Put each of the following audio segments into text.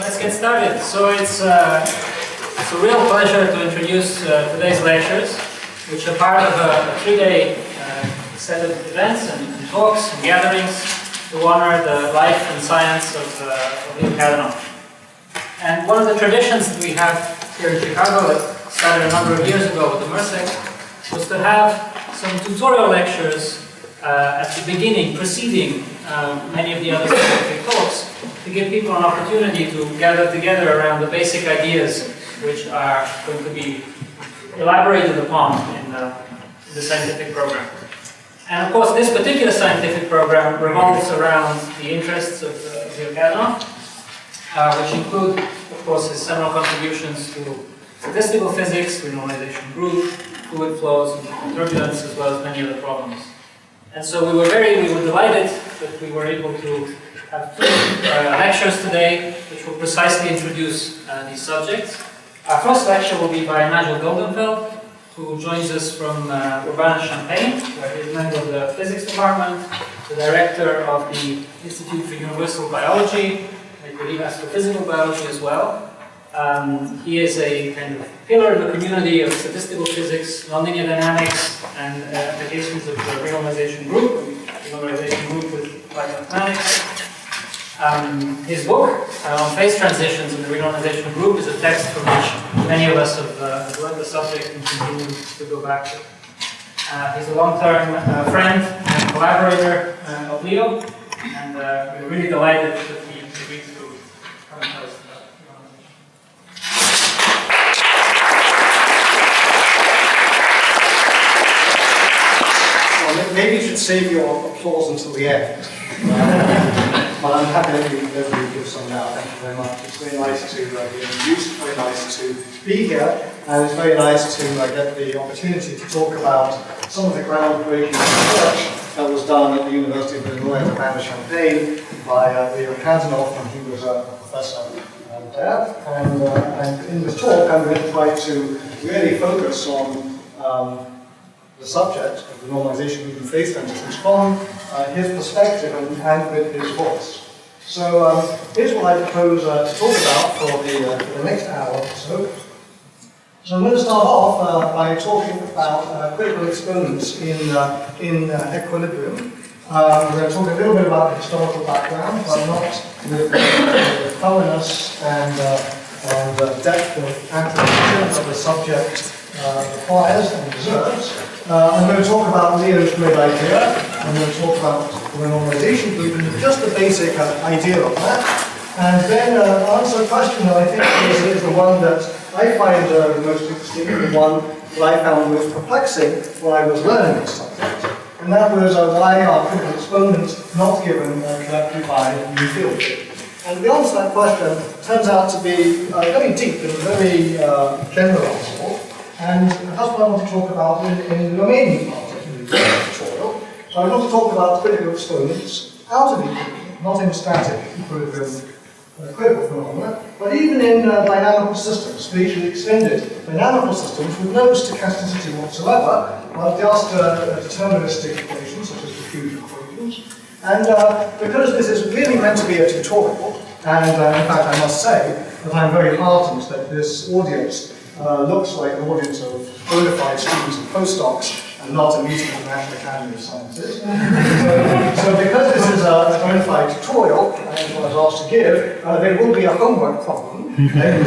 Let's get started. So it's a real pleasure to introduce today's lectures, which are part of a 3-day set of events and talks and gatherings to honor the life and science of Leo Kavanaugh. And one of the traditions that we have here in Chicago that started a number of years ago with the Merced was to have some tutorial lectures at the beginning, preceding many of the other scientific talks, to give people an opportunity to gather together around the basic ideas which are going to be elaborated upon in the scientific program. And of course, this particular scientific program revolves around the interests of Leo Kavanaugh, which include, of course, his seminal contributions to statistical physics, renormalisation group, fluid flows and turbulence, as well as many other problems. And so we were delighted that we were able to have 2 lectures today, which will precisely introduce these subjects. Our first lecture will be by Nigel Goldenfeld, who joins us from Urbana-Champaign, where he is a member of the physics department, the director of the Institute for Universal Biology, I believe astrophysical biology as well. He is a kind of pillar in the community of statistical physics, nonlinear dynamics, and applications of the renormalisation group with applied mathematics. His book on phase transitions in the renormalisation group is a text from which many of us have learned the subject and continue to go back to. He's a long-term friend and collaborator of Leo, and we're really delighted that he agreed to come and tell us about renormalisation. Well, maybe you should save your applause until the end. But I'm happy that we give some now. Thank you very much. It's very nice to be introduced, very nice to be here, and it's very nice to get the opportunity to talk about some of the groundbreaking research that was done at the University of Illinois at Urbana-Champaign by Leo Kavanaugh when he was a professor there. And in this talk, I'm going to try to really focus on the subject of the normalization group and phase transitions from his perspective and with his voice. So here's what I propose to talk about for the next hour or so. So I'm going to start off by talking about critical exponents in equilibrium. We're going to talk a little bit about the historical background, but not with the thoroughness and depth of application that the subject requires and deserves. I'm going to talk about Leo's great idea. I'm going to talk about the renormalisation group and just the basic idea of that. And then answer a question that I think is the one that I find the most interesting, and the one that I found most perplexing when I was learning this subject. And that was why are critical exponents not given correctly by new field theory? And the answer to that question turns out to be very deep and very generalisable. And that's what I want to talk about in the remaining part of the tutorial. So I want to talk about critical exponents out of equilibrium, not in static equilibrium critical phenomena, but even in dynamical systems, spatially extended dynamical systems with no stochasticity whatsoever, but just deterministic equations such as diffusion equations. And because this is really meant to be a tutorial, and in fact I must say that I'm very heartened that this audience looks like an audience of bona fide students and postdocs, and not a meeting of the National Academy of Sciences. So because this is a bona fide tutorial, and what I was asked to give, there will be a homework problem. And then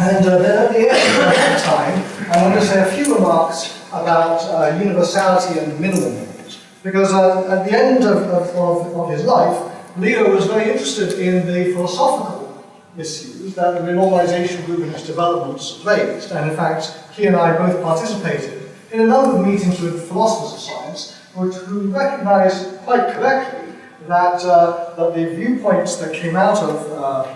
at the end of that time, I want to say a few remarks about universality and minimal models. Because at the end of his life, Leo was very interested in the philosophical issues that the renormalisation group and its developments raised, and in fact he and I both participated in a number of meetings with philosophers of science who recognised quite correctly that the viewpoints that came out of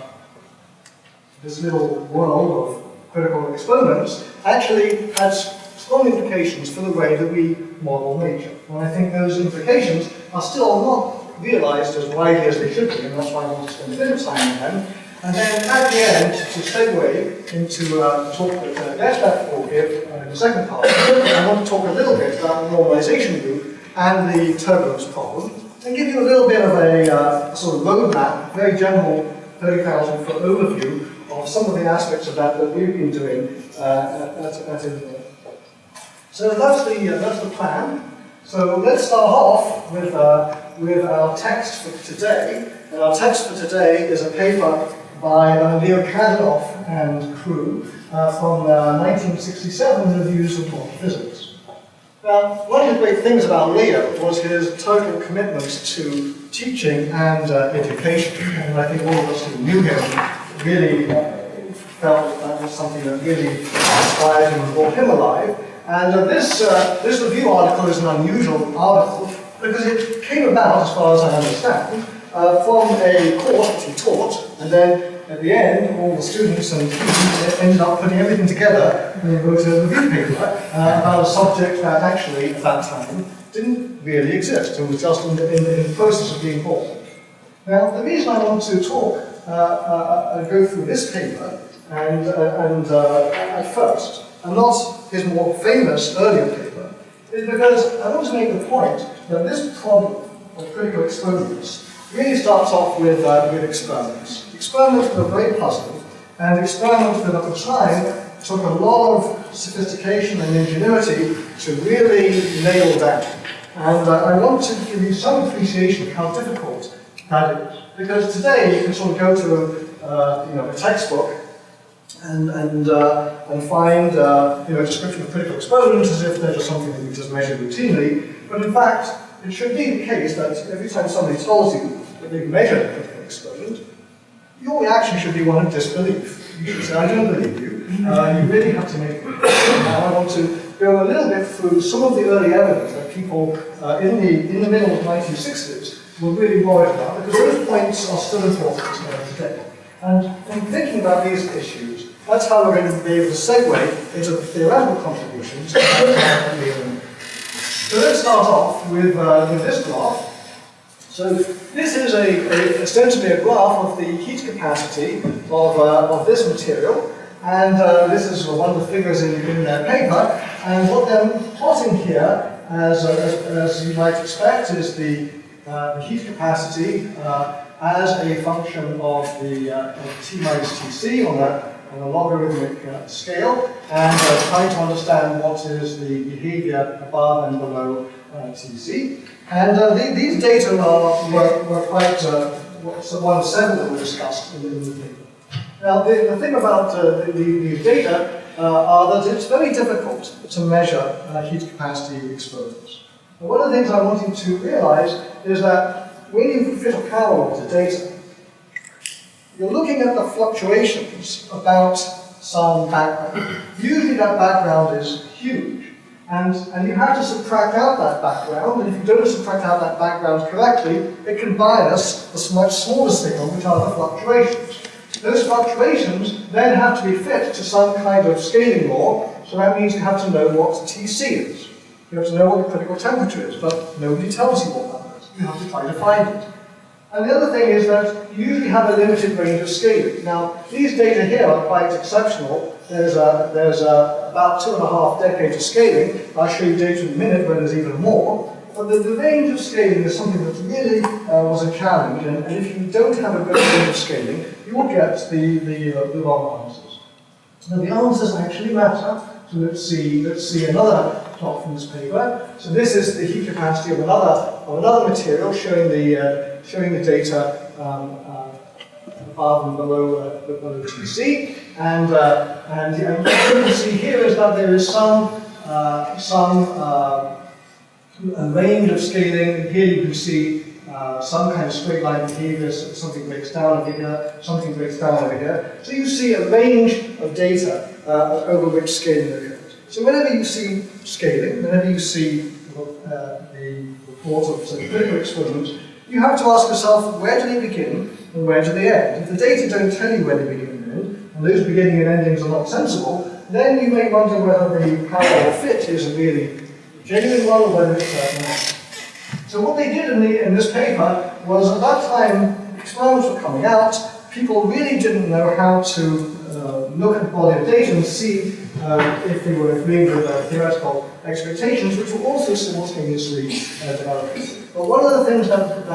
this little world of critical exponents actually had strong implications for the way that we model nature. And I think those implications are still not realised as widely as they should be, and that's why I want to spend a bit of time on them. And then at the end, to segue into the talk that Gershbeck will give in the second part, I want to talk a little bit about the normalization group and the turbulence problem, and give you a little bit of a sort of roadmap, very general 30,000 foot overview of some of the aspects of that we've been doing at Inver. So that's the plan. So let's start off with our text for today. And our text for today is a paper by Leo Kadanoff and crew from 1967 Reviews of Modern Physics. Now, one of the great things about Leo was his total commitment to teaching and education. And I think all of us who knew him really felt that was something that really inspired him and brought him alive. And this review article is an unusual article because it came about, as far as I understand, from a course which he taught, and then at the end, all the students and teachers ended up putting everything together and they wrote a review paper about a subject that actually, at that time, didn't really exist and was just in the process of being born. Now, the reason I want to go through this paper at first, and not his more famous earlier paper, is because I want to make the point that this problem of critical experiments really starts off with experiments. Experiments that are very puzzling, and experiments that at the time took a lot of sophistication and ingenuity to really nail down. And I want to give you some appreciation of how difficult that is. Because today you can sort of go to a textbook and find a description of critical experiments as if they're just something that you just measure routinely. But in fact, it should be the case that every time somebody tells you that they've measured a critical experiment, your reaction should be one of disbelief. You should say, I don't believe you. You really have to make it. Now I want to go a little bit through some of the early evidence that people in the middle of the 1960s were really worried about, because those points are still important today. And in thinking about these issues, that's how we're going to be able to segue into the theoretical contributions. So let's start off with this graph. So this is ostensibly a graph of the heat capacity of this material, and this is one of the figures in their paper. And what they're plotting here, as you might expect, is the heat capacity as a function of the T minus Tc on a logarithmic scale, and trying to understand what is the behavior above and below Tc. And these data were quite, one of seven that were discussed in the paper. Now, the thing about these data are that it's very difficult to measure heat capacity experiments. And one of the things I want you to realize is that when you fit a parallel to data, you're looking at the fluctuations about some background. Usually that background is huge. And you have to subtract out that background, and if you don't subtract out that background correctly, it can bias a much smaller signal, which are the fluctuations. Those fluctuations then have to be fit to some kind of scaling law, so that means you have to know what Tc is. You have to know what the critical temperature is, but nobody tells you what that is. You have to try to find it. And the other thing is that you usually have a limited range of scaling. Now, these data here are quite exceptional. There's about 2.5 decades of scaling. I'll show you data in a minute where there's even more. But the range of scaling is something that really was a challenge. And if you don't have a good range of scaling, you will get the wrong answers. Now, the answers actually matter. So let's see another plot from this paper. So this is the heat capacity of another material showing the data above and below Tc, and what you can see here is that there is some range of scaling. Here you can see some kind of straight line behavior. So something breaks down over here, something breaks down over here. So you see a range of data over which scaling occurs. So whenever you see scaling, whenever you see the report of say, critical experiments, you have to ask yourself, where do they begin and where do they end? If the data don't tell you where they begin and end, and those beginning and endings are not sensible, then you may wonder whether the parallel fit is a really genuine one or whether it's not. So what they did in this paper was, at that time, experiments were coming out, people really didn't know how to look at the body of data and see if they were agreeing with theoretical expectations, which were also simultaneously developing. But one of the things that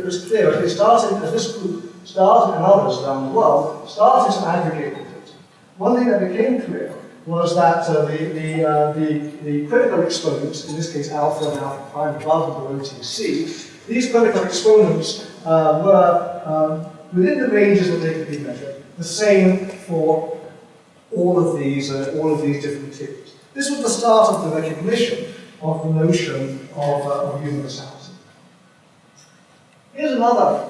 was clear, as they started, as this group started, and others around the world, started to aggregate the data. One thing that became clear was that the critical exponents, in this case alpha and alpha prime above and below TC, these critical exponents were within the ranges that they could be measured, the same for all of these different materials. This was the start of the recognition of the notion of universality. Here's another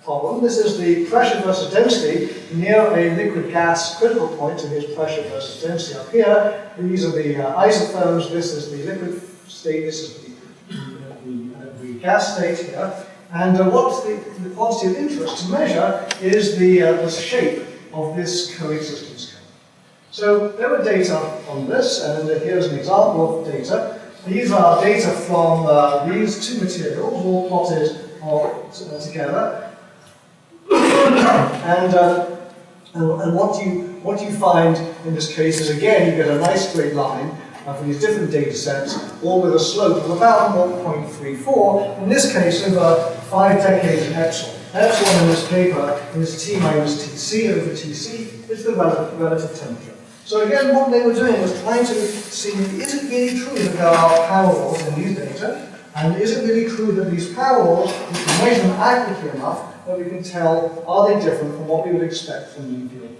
problem. This is the pressure versus density near a liquid gas critical point, and here's pressure versus density up here. These are the isotherms, this is the liquid state, this is the gas state here. And what's the quantity of interest to measure is the shape of this coexistence curve. So there were data on this, and here's an example of data. These are data from these two materials, all plotted together. And what you find in this case is, again, you get a nice straight line for these different data sets, all with a slope of about 0.34. In this case, over 5 decades of epsilon. Epsilon in this paper is T minus Tc over Tc. It's the relative temperature. So again, what they were doing was trying to see, is it really true that there are power laws in these data? And is it really true that these power laws, we can measure them accurately enough that we can tell, are they different from what we would expect from the field?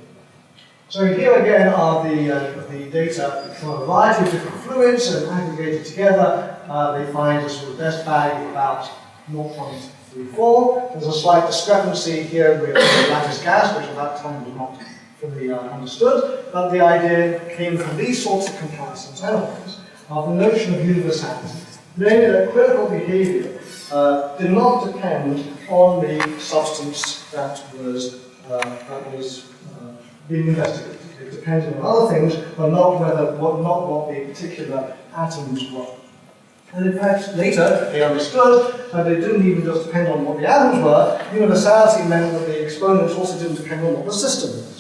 So here again are the data from a variety of different fluids and aggregated together. They find a sort of best value of about 0.34. There's a slight discrepancy here with the lattice gas, which at that time was not fully understood, but the idea came from these sorts of comparisons analyses of the notion of universality, namely that critical behavior did not depend on the substance that was being investigated. It depended on other things, but not what the particular atoms were. And in fact, later they understood that it didn't even just depend on what the atoms were. Universality meant that the exponents also didn't depend on what the system was.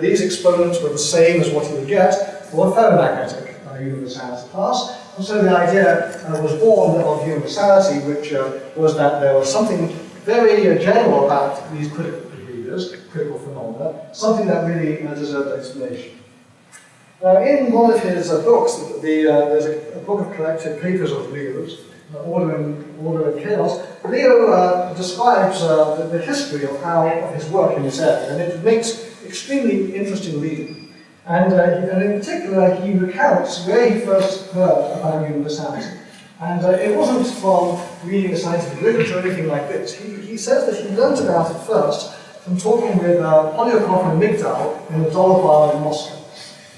These exponents were the same as what you would get for a ferromagnetic universality class. And so the idea was born of universality, which was that there was something very general about these critical behaviors, critical phenomena, something that really deserved explanation. In one of his books, there's a book of collected papers of Leo's, Order and Chaos. Leo describes the history of his work in this area, and it makes extremely interesting reading. And in particular, he recounts where he first heard about universality. And it wasn't from reading the scientific literature or anything like this. He says that he learned about it first from talking with Polyakov and Migdal in the Dollar Bar in Moscow.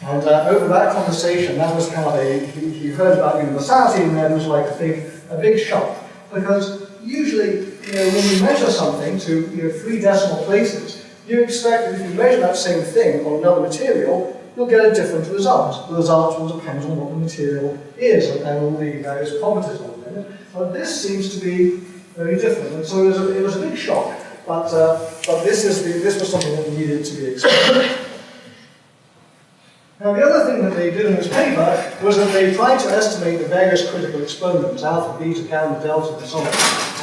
And over that conversation, that was kind of he heard about universality, and then it was like a big shock. Because usually, when you measure something to 3 decimal places, you expect that if you measure that same thing on another material, you'll get a different result. The result will depend on what the material is and all the various properties of it. But this seems to be very different. And so it was a big shock. But this was something that needed to be explained. Now, the other thing that they did in this paper was that they tried to estimate the various critical exponents, alpha, beta, gamma, delta, and so on.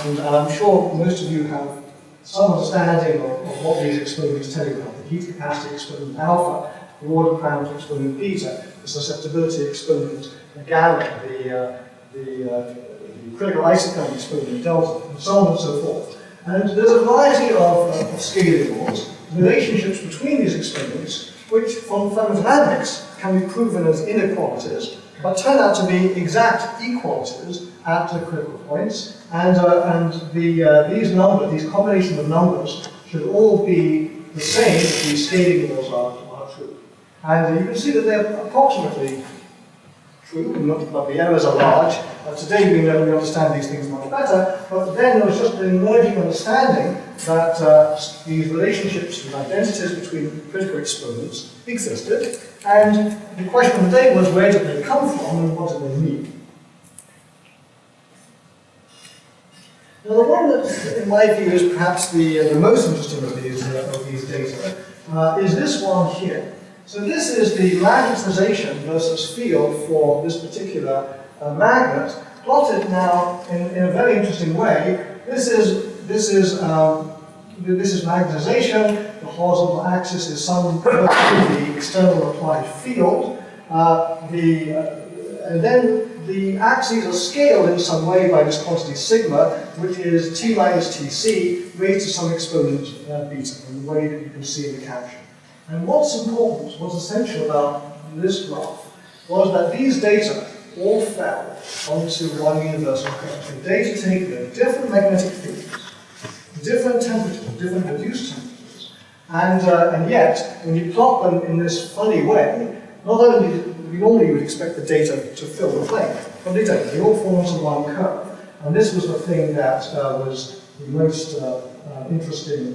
And I'm sure most of you have some understanding of what these exponents tell you about. The heat capacity exponent alpha, the order parameter exponent beta, the susceptibility exponent gamma, the critical isotherm exponent delta, and so on and so forth. And there's a variety of scaling laws, relationships between these exponents, which from thermodynamics can be proven as inequalities, but turn out to be exact equalities at the critical points. And these combination of numbers should all be the same if these scaling laws are true. And you can see that they're approximately true, but the errors are large. Today we understand these things much better, but then there was just an emerging understanding that these relationships and identities between critical exponents existed, and the question of the day was, where did they come from and what did they mean? Now, the one that, in my view, is perhaps the most interesting of these data is this one here. So this is the magnetization versus field for this particular magnet, plotted now in a very interesting way. This is this is magnetization. The horizontal axis is some version of the external applied field. And then the axes are scaled in some way by this quantity sigma, which is t minus tc raised to some exponent beta, in the way that you can see in the caption. And what's important, what's essential about this graph, was that these data all fell onto one universal curve. The data taken at different magnetic fields, different temperatures, different reduced temperatures, and yet, when you plot them in this funny way, not only normally you would expect the data to fill the plane, but they don't. They all fall onto one curve. And this was the thing that was the most interesting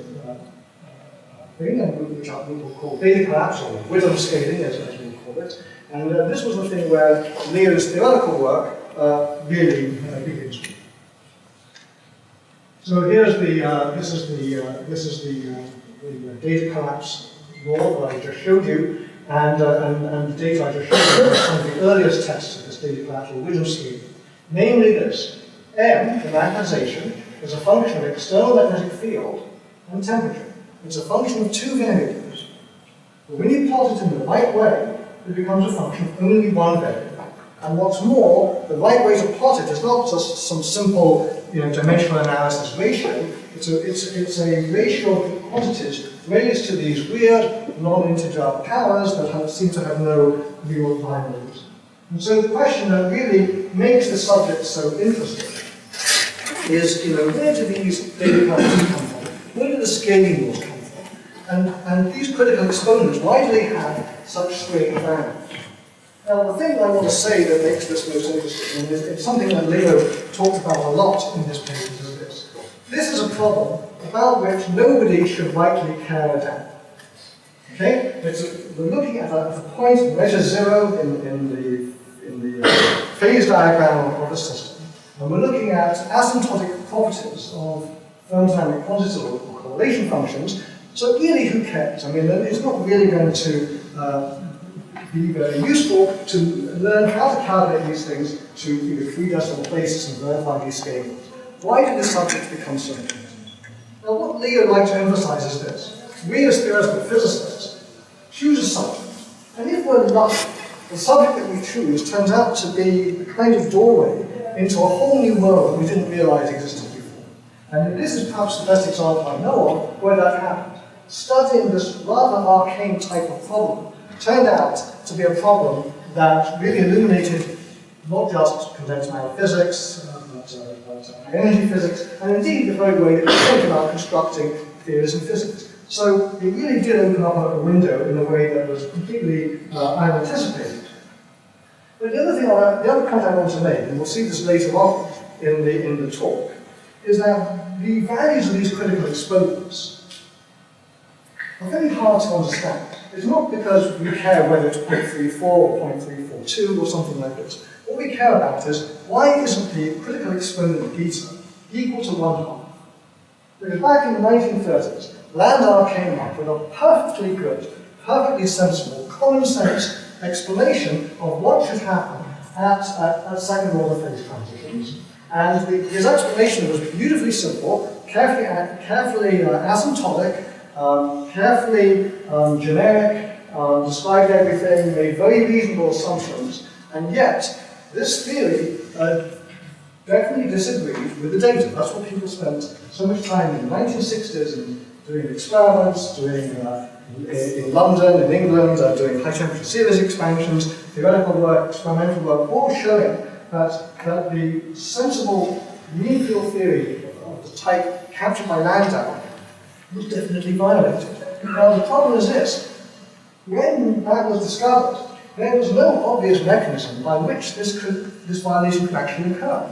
thing, and which we will call data collapse, or rhythm scaling, as we call it. And this was the thing where Leo's theoretical work really begins. So here's this is the data collapse law that I just showed you. And the data I just showed you are some of the earliest tests of this data collapse or rhythm scheme. Namely this: M, the magnetization, is a function of external magnetic field and temperature. It's a function of two variables. But when you plot it in the right way, it becomes a function of only one variable. And what's more, the right way to plot it is not just some simple dimensional analysis ratio. It's a ratio of quantities raised to these weird non-integer powers that seem to have no real values. And so the question that really makes the subject so interesting is, where do these data collapses come from? Where do the scaling laws come from? And these critical exponents, why do they have such strange values? Now, the thing I want to say that makes this most interesting, and it's something that Leo talked about a lot in his papers, is this. This is a problem about which nobody should rightly care a damn. Okay? We're looking at a point, measure zero in the phase diagram of the system, and we're looking at asymptotic properties of thermodynamic quantities or correlation functions. So really, who cares? I mean, it's not really going to be very useful to learn how to calculate these things to 3 decimal places and verify these scales. Why did this subject become so important? Now, what Leo would like to emphasize is this. We as theoretical physicists choose a subject, and if we're lucky, the subject that we choose turns out to be a kind of doorway into a whole new world that we didn't realize existed before. And this is perhaps the best example I know of where that happened. Studying this rather arcane type of problem turned out to be a problem that really illuminated not just condensed matter physics, but high energy physics, and indeed the very way that we think about constructing theories in physics. So it really did open up a window in a way that was completely unanticipated. But the other point I want to make, and we'll see this later on in the talk, is that the values of these critical exponents are very hard to understand. It's not because we care whether it's 0.34 or 0.342 or something like this. What we care about is, why isn't the critical exponent beta equal to 1/2? Because back in the 1930s, Landau came up with a perfectly good, perfectly sensible, common sense explanation of what should happen at second order phase transitions. And his explanation was beautifully simple, carefully asymptotic, carefully generic, described everything, made very reasonable assumptions, and yet this theory definitely disagreed with the data. That's what people spent so much time in the 1960s in doing experiments, doing in London, in England, doing high temperature series expansions, theoretical work, experimental work, all showing that the sensible mean field theory of the type captured by Landau was definitely violated. Now the problem is this: when that was discovered, there was no obvious mechanism by which this violation could actually occur.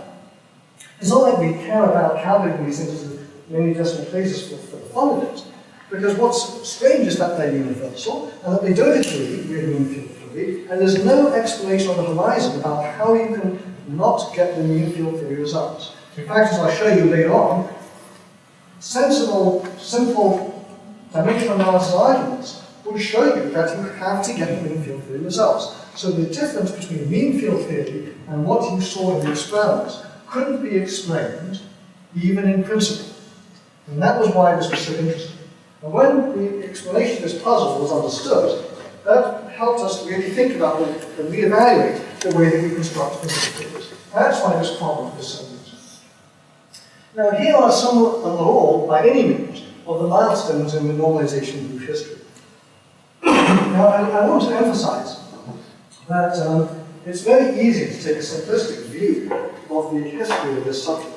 It's not like we care about calculating these things in many decimal places for the fun of it, because what's strange is that they're universal, and that they don't agree with mean field theory, and there's no explanation on the horizon about how you can not get the mean field theory results. In fact, as I'll show you later on, sensible, simple dimensional analysis arguments will show you that you have to get the mean field theory results. So the difference between mean field theory and what you saw in the experiments couldn't be explained, even in principle. And that was why this was so interesting. And when the explanation of this puzzle was understood, that helped us to really think about and reevaluate the way that we construct physical theories. That's why this problem is so interesting. Now, here are some, not all, by any means, of the milestones in the normalization group history. Now, I want to emphasize that it's very easy to take a simplistic view of the history of this subject.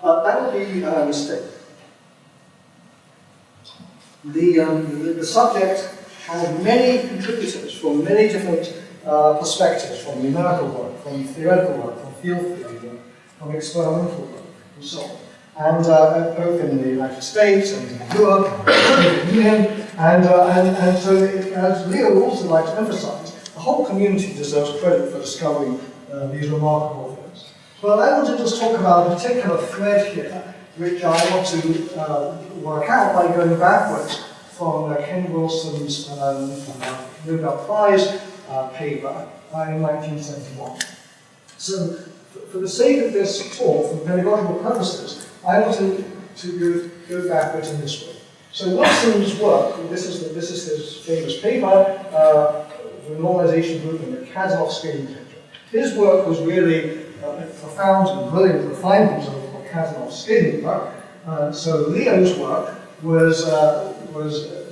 That would be a mistake. The subject had many contributors from many different perspectives, from numerical work, from theoretical work, from field theory work, from experimental work, and so on. And both in the United States and in Europe, and the Soviet Union, and so, as Leo would also like to emphasize, the whole community deserves credit for discovering these remarkable things. Well, I want to just talk about a particular thread here, which I want to work out by going backwards from Ken Wilson's Nobel Prize paper in 1971. So, for the sake of this talk, for pedagogical purposes, I want to go backwards in this way. So Wilson's work, this is his famous paper, the Renormalisation Group and the Kazanov scaling tensor. His work was really profound and brilliant refinements of Kazanov's scaling work. So Leo's work was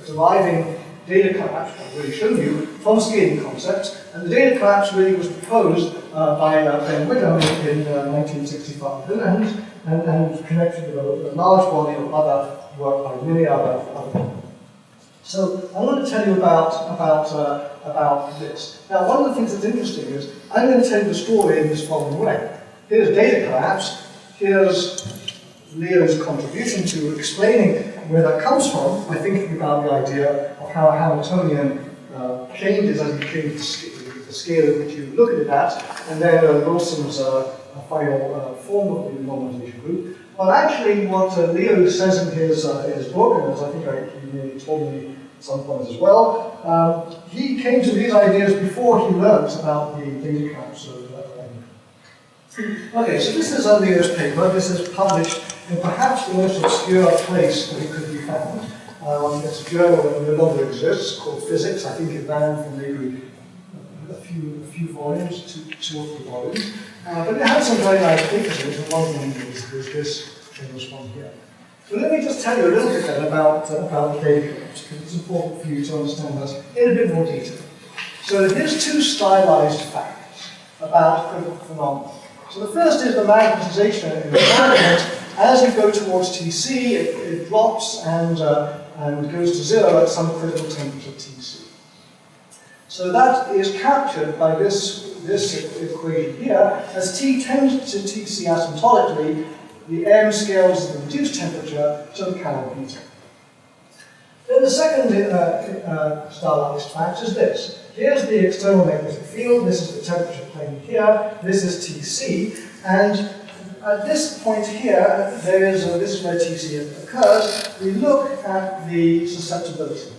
deriving data collapse, I've already shown you, from scaling concepts, and the data collapse really was proposed by Ben Whittam in 1965, and connected with a large body of other work by many other people. So I want to tell you about this. Now, one of the things that's interesting is I'm going to tell you the story in this following way. Here's data collapse. Here's Leo's contribution to explaining where that comes from by thinking about the idea of how Hamiltonian changes as you change the scale at which you look at it at, and then Wilson's final form of the normalization group. Well, actually, what Leo says in his book, and as I think he told me at some point as well, he came to these ideas before he learned about the data collapse. Okay, so this is Leo's paper. This is published in perhaps the most obscure place that it could be found. It's a journal that no longer exists, called Physics. I think it ran from maybe a few volumes, two or three volumes. But it had some very nice papers in it, and one of them was this famous one here. So let me just tell you a little bit then about data collapse, because it's important for you to understand this in a bit more detail. So here's two stylized facts about critical phenomena. So the first is the magnetization in the magnet. As you go towards TC, it drops and goes to zero at some critical temperature TC. So that is captured by this equation here. As T tends to TC asymptotically, the M scales the reduced temperature to the Cannon beta. Then the second stylized fact is this. Here's the external magnetic field, this is the temperature plane here, this is TC, and at this point here, this is where TC occurs, we look at the susceptibility.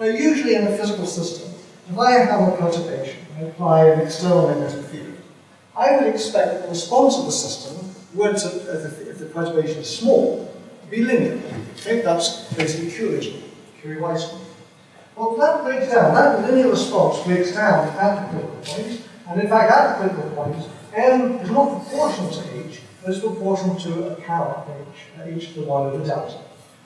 Now usually in a physical system, if I have a perturbation, I apply an external magnetic field, I would expect that the response of the system would, if the perturbation is small, be linear. Okay? That's basically Curie-Weiss. Well, that breaks down, that linear response breaks down at the critical point, and in fact at the critical point, M is not proportional to H, but it's proportional to a count H to the 1 over delta.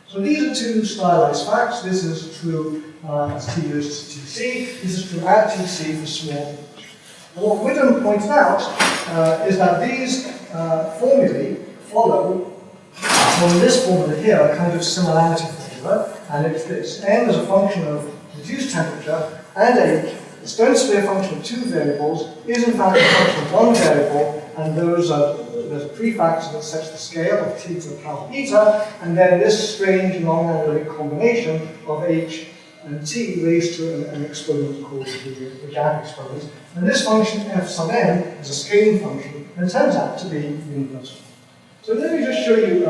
So these are two stylized facts. This is true as T goes to TC, this is true at TC for small H. And what Whittam points out is that these formulae follow from this formula here, a kind of similarity formula, and it's this. M is a function of reduced temperature, and H is going to be a function of two variables, is in fact a function of one variable, and there's a prefactor that sets the scale of T to the power beta, and then this strange non-analytic combination of H and T raised to an exponent called the gap exponent. And this function, f sub n, is a scaling function, and it turns out to be universal. So let me just show you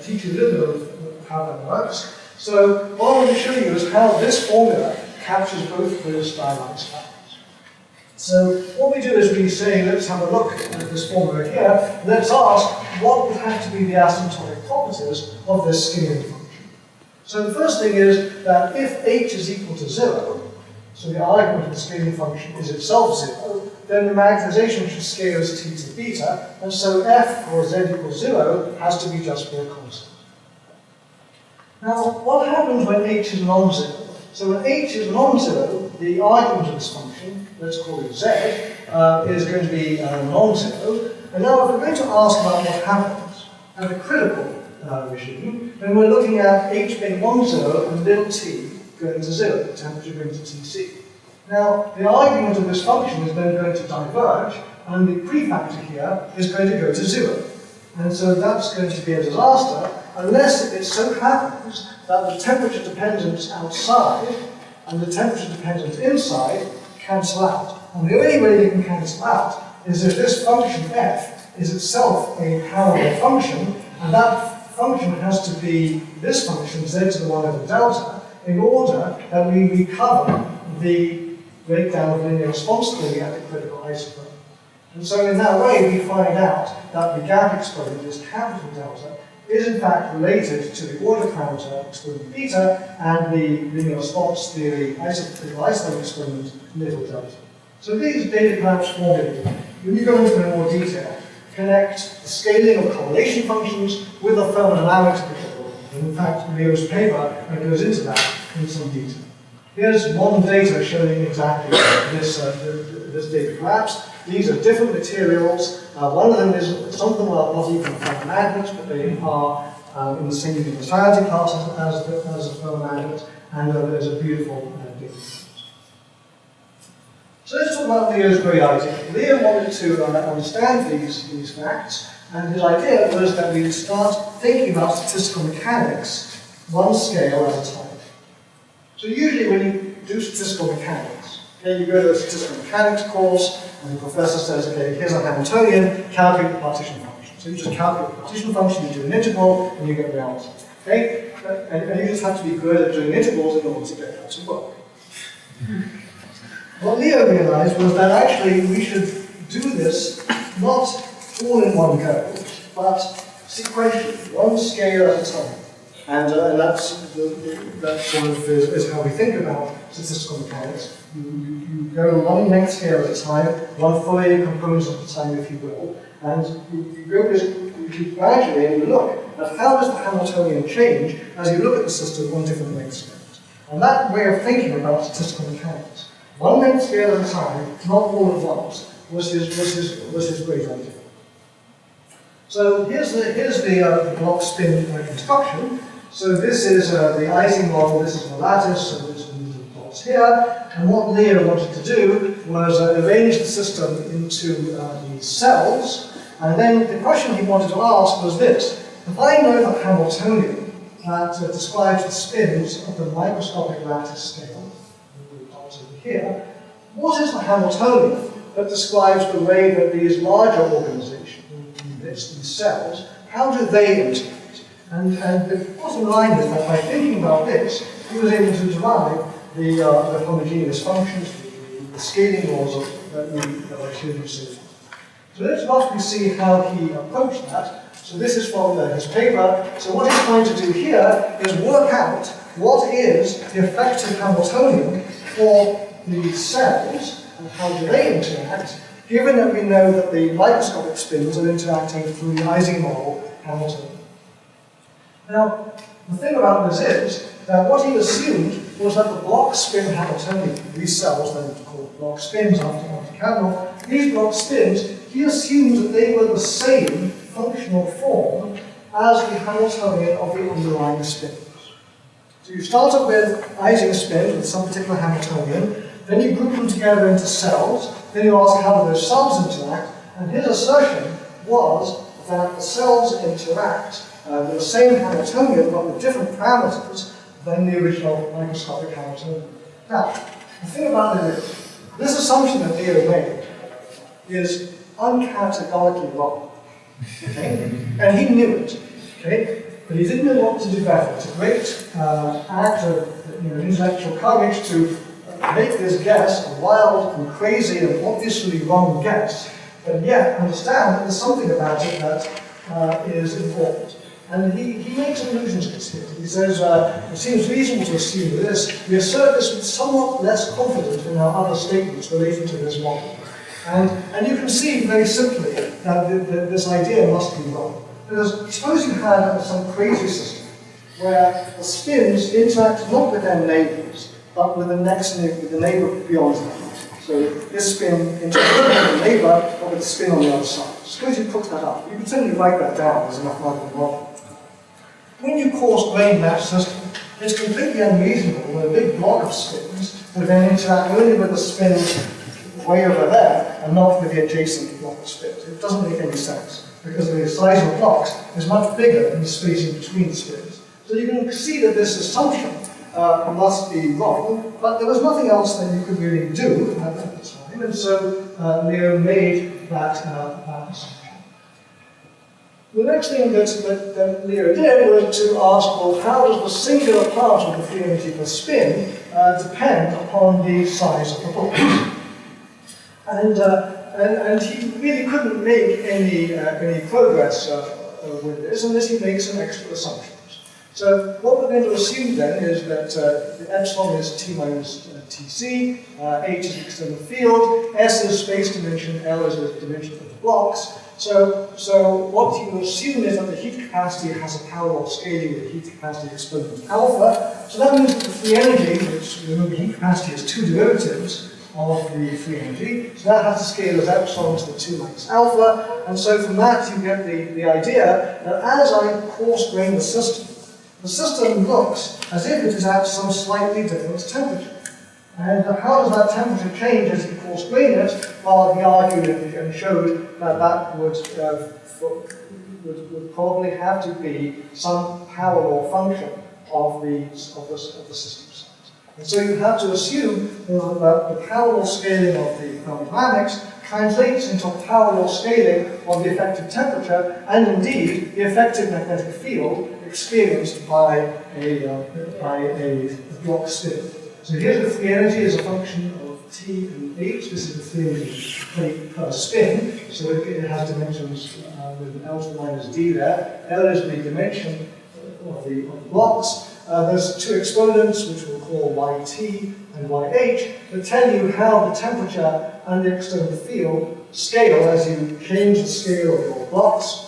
teach you a little bit of how that works. So what I want to show you is how this formula captures both of those stylized factors. So what we do is we say, let's have a look at this formula here. Let's ask what would have to be the asymptotic properties of this scaling function. So the first thing is that if h is equal to 0, so the argument of the scaling function is itself 0, then the magnetization should scale as t to beta, and so f for z equals 0 has to be just for a constant. Now, what happens when h is non-zero? So when h is non-zero, the argument of this function, let's call it z, is going to be non-zero. And now if we're going to ask about what happens at a critical regime, then we're looking at h being non-zero and little t going to 0, the temperature going to Tc. Now, the argument of this function is then going to diverge, and the prefactor here is going to go to 0. And so that's going to be a disaster, unless it so happens that the temperature dependence outside and the temperature dependence inside cancel out. And the only way they can cancel out is if this function f is itself a parallel function, and that function has to be this function, z to the 1 over delta, in order that we recover the breakdown of linear response theory at the critical isotope. And so in that way we find out that the gap exponent, this capital delta, is in fact related to the order parameter exponent beta and the linear response theory isotope exponent little delta. So these data graphs formulated, when you go into them in more detail, connect the scaling of correlation functions with the thermodynamics of the critical. And in fact, Leo's paper goes into that in some detail. Here's modern data showing exactly this data collapse. These are different materials. One of them is, some of them are not even ferromagnets, but they are in the same universality class as a ferromagnet, and there's a beautiful data. So let's talk about Leo's great idea. Leo wanted to understand these facts, and his idea was that we would start thinking about statistical mechanics one scale at a time. So usually when you do statistical mechanics, okay, you go to a statistical mechanics course, and the professor says, okay, here's a Hamiltonian, calculate the partition function. So you just calculate the partition function, you do an integral, and you get reality. Okay? And you just have to be good at doing integrals in order to get that to work. What Leo realized was that actually we should do this not all in one go, but sequentially, one scale at a time. And that sort of is how we think about statistical mechanics. You go one length scale at a time, one Fourier component at a time, if you will, and you go you gradually and you look at how does the Hamiltonian change as you look at the system on different length scales. And that way of thinking about statistical mechanics, one length scale at a time, not all at once, was his great idea. So here's the block spin construction. So this is the Ising model, this is the lattice, so there's the plots here. And what Leo wanted to do was arrange the system into these cells. And then the question he wanted to ask was this: if I know the Hamiltonian that describes the spins of the microscopic lattice scale, over here, what is the Hamiltonian that describes the way that these larger organizations, these cells, how do they interact? And the bottom line is that by thinking about this, he was able to derive the homogeneous functions, the scaling laws that I showed you so far. So let's roughly see how he approached that. So this is from his paper. So what he's trying to do here is work out what is the effective Hamiltonian for the cells and how do they interact, given that we know that the microscopic spins are interacting through the Ising model Hamiltonian. Now, the thing about this is that what he assumed was that the block spin Hamiltonian, these cells that are called block spins after Candle, these block spins, he assumed that they were the same functional form as the Hamiltonian of the underlying spins. So you start up with Ising spins with some particular Hamiltonian, then you group them together into cells, then you ask how do those cells interact, and his assertion was that the cells interact with the same Hamiltonian but with different parameters than the original microscopic Hamiltonian. Now, the thing about it is, this assumption that Leo made is uncategorically wrong. Okay? And he knew it. Okay? But he didn't know what to do better. It's a great act of intellectual courage to make this guess, a wild and crazy and obviously wrong guess, but yet understand that there's something about it that is important. And he makes allusions to this here. He says, it seems reasonable to assume this. We assert this with somewhat less confidence in our other statements relating to this model. And you can see very simply that this idea must be wrong. Because suppose you had some crazy system where the spins interact not with their neighbors, but with the neighbor beyond them. So this spin interacts with the neighbor, but with the spin on the other side. Suppose you cook that up. You can certainly write that down as a mathematical model. When you coarse-grain that system, it's completely unreasonable that a big block of spins would then interact only with the spin way over there and not with the adjacent block of spins. It doesn't make any sense because the size of the blocks is much bigger than the space in between the spins. So you can see that this assumption must be wrong, but there was nothing else that you could really do at the time, and so Leo made that assumption. The next thing that Leo did was to ask, well, how does the singular part of the free energy per spin depend upon the size of the blocks? And he really couldn't make any progress with this unless he makes some extra assumptions. So what we're going to assume then is that the epsilon is t minus tc, h is the external field, s is space dimension, L is the dimension of the blocks. So what you assume is that the heat capacity has a parallel scaling with the heat capacity exponent alpha. So that means that the free energy, which remember heat capacity has two derivatives of the free energy, so that has to scale as epsilon to the 2 minus alpha, and so from that you get the idea that as I coarse-grain the system looks as if it is at some slightly different temperature. And how does that temperature change as you coarse-grain it? Well, he argued and showed that that would probably have to be some parallel function of the system size. And so you have to assume that the parallel scaling of the thermodynamics translates into a parallel scaling of the effective temperature and indeed the effective magnetic field experienced by a block spin. So here's the free energy as a function of T and H. This is the free energy per spin. So it has dimensions with an L to the minus D there. L is the dimension of the blocks. There's two exponents, which we'll call YT and YH, that tell you how the temperature and the external field scale as you change the scale of your blocks.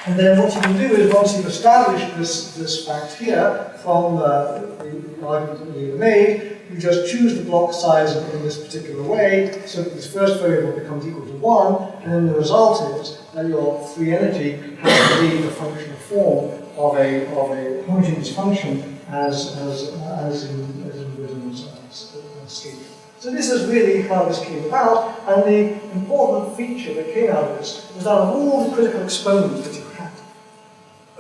And then what you can do is, once you've established this fact here from the argument that we made, you just choose the block size in this particular way, so that this first variable becomes equal to 1, and then the result is that your free energy has to be the functional form of a homogeneous function as in Renormalisation scheme. So this is really how this came about, and the important feature that came out of this was that of all the critical exponents that you had,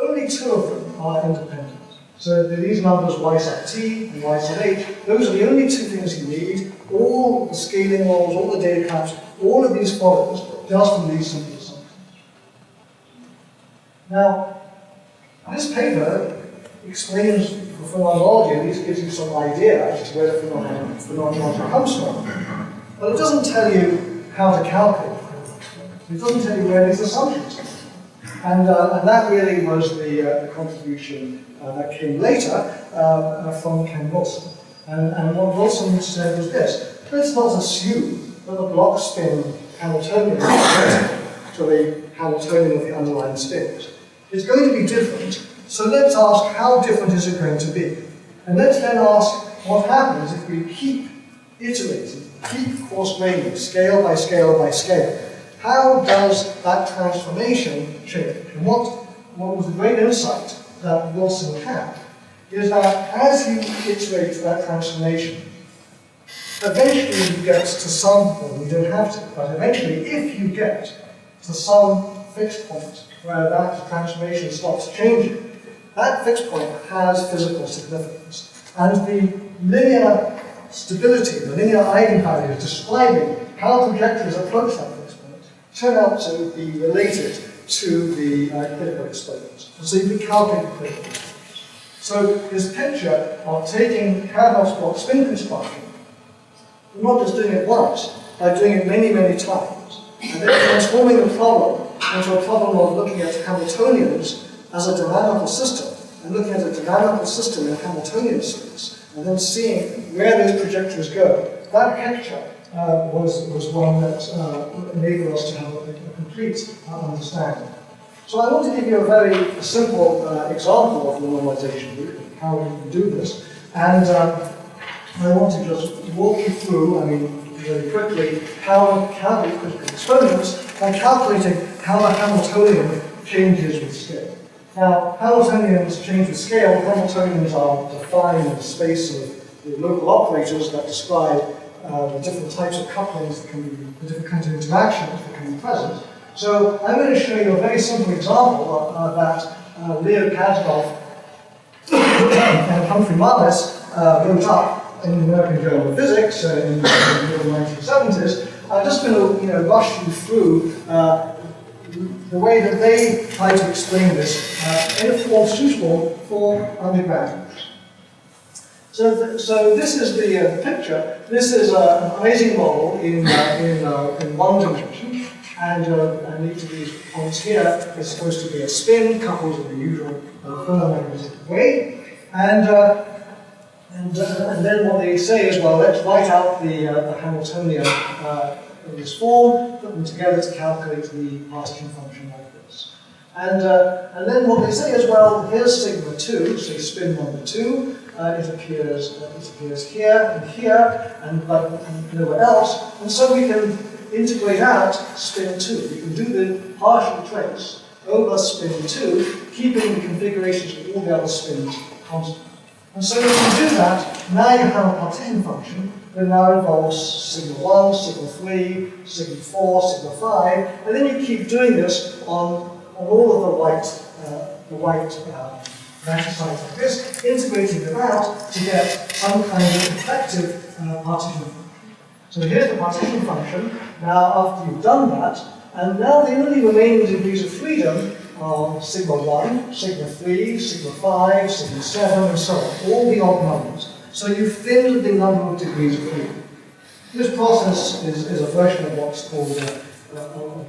only two of them are independent. So these numbers y sub t and y sub h, those are the only two things you need. All the scaling laws, all the data caps, all of these follows just from these simple assumptions. Now, this paper explains the phenomenology, at least gives you some idea as to where the phenomenology comes from. But it doesn't tell you how to calculate it. It doesn't tell you where these assumptions come from. And that really was the contribution that came later from Ken Wilson. And what Wilson said was this: let's not assume that the block spin Hamiltonian is identical to the Hamiltonian of the underlying spins. It's going to be different, so let's ask how different is it going to be? And let's then ask what happens if we keep iterating, keep coarse-graining, scale by scale by scale. How does that transformation change? And what was the great insight that Wilson had is that as you iterate that transformation, eventually you get to some, well, you don't have to, but eventually if you get to some fixed point where that transformation stops changing, that fixed point has physical significance. And the linear stability, the linear eigenvalues describing how trajectories approach that fixed point turn out to be related to the critical exponents. And so you can calculate the critical exponents. So this picture of taking Kardashev block spin construction We're not just doing it once, by doing it many, many times. And then transforming the problem into a problem of looking at Hamiltonians as a dynamical system, and looking at a dynamical system in a Hamiltonian space, and then seeing where those projectors go. That picture was one that enabled us to have a complete understanding. So I want to give you a very simple example of normalization, how we can do this. And I want to just walk you through, very quickly, how we calculate critical exponents by calculating how a Hamiltonian changes with scale. Now, Hamiltonians change with scale. Hamiltonians are defined in the space of the local operators that describe the different types of couplings that can be, the different kinds of interactions that can be present. So I'm going to show you a very simple example that Leo Kasdorf and Humphrey Marlis wrote up in the American Journal of Physics in the middle 1970s. I'm just going to rush you through the way that they try to explain this in a form suitable for undergraduates. So this is the picture. This is an Ising model in one dimension, and each of these points here is supposed to be a spin coupled in the usual ferromagnetic way. And then what they say is, well, let's write out the Hamiltonian in this form, put them together to calculate the partition function like this. And then what they say is, well, here's sigma 2, so spin number 2. It appears here and here, and nowhere else. And so we can integrate out spin 2. We can do the partial trace over spin 2, keeping the configurations of all the other spins constant. And so if you do that, now you have a partition function that now involves sigma 1, sigma 3, sigma 4, sigma 5, and then you keep doing this on all of the white matter sites like this, integrating them out to get some kind of effective partition function. So here's the partition function. Now, after you've done that, and now the only remaining degrees of freedom are sigma 1, sigma 3, sigma 5, sigma 7, and so on, all the odd numbers. So you've thinned the number of degrees of freedom. This process is a version of what's called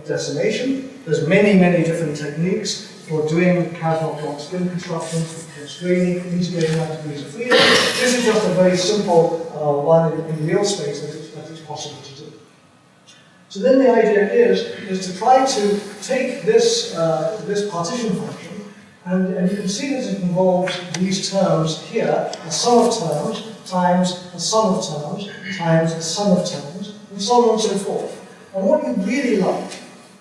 decimation. There's many, many different techniques for doing Kasdorf block spin constructions, for constraining, integrating out degrees of freedom. This is just a very simple one in real space that it's possible to do. So then the idea is to try to take this partition function, and you can see that it involves these terms here, the sum of terms times the sum of terms times the sum of terms, and so on and so forth. And what you'd really like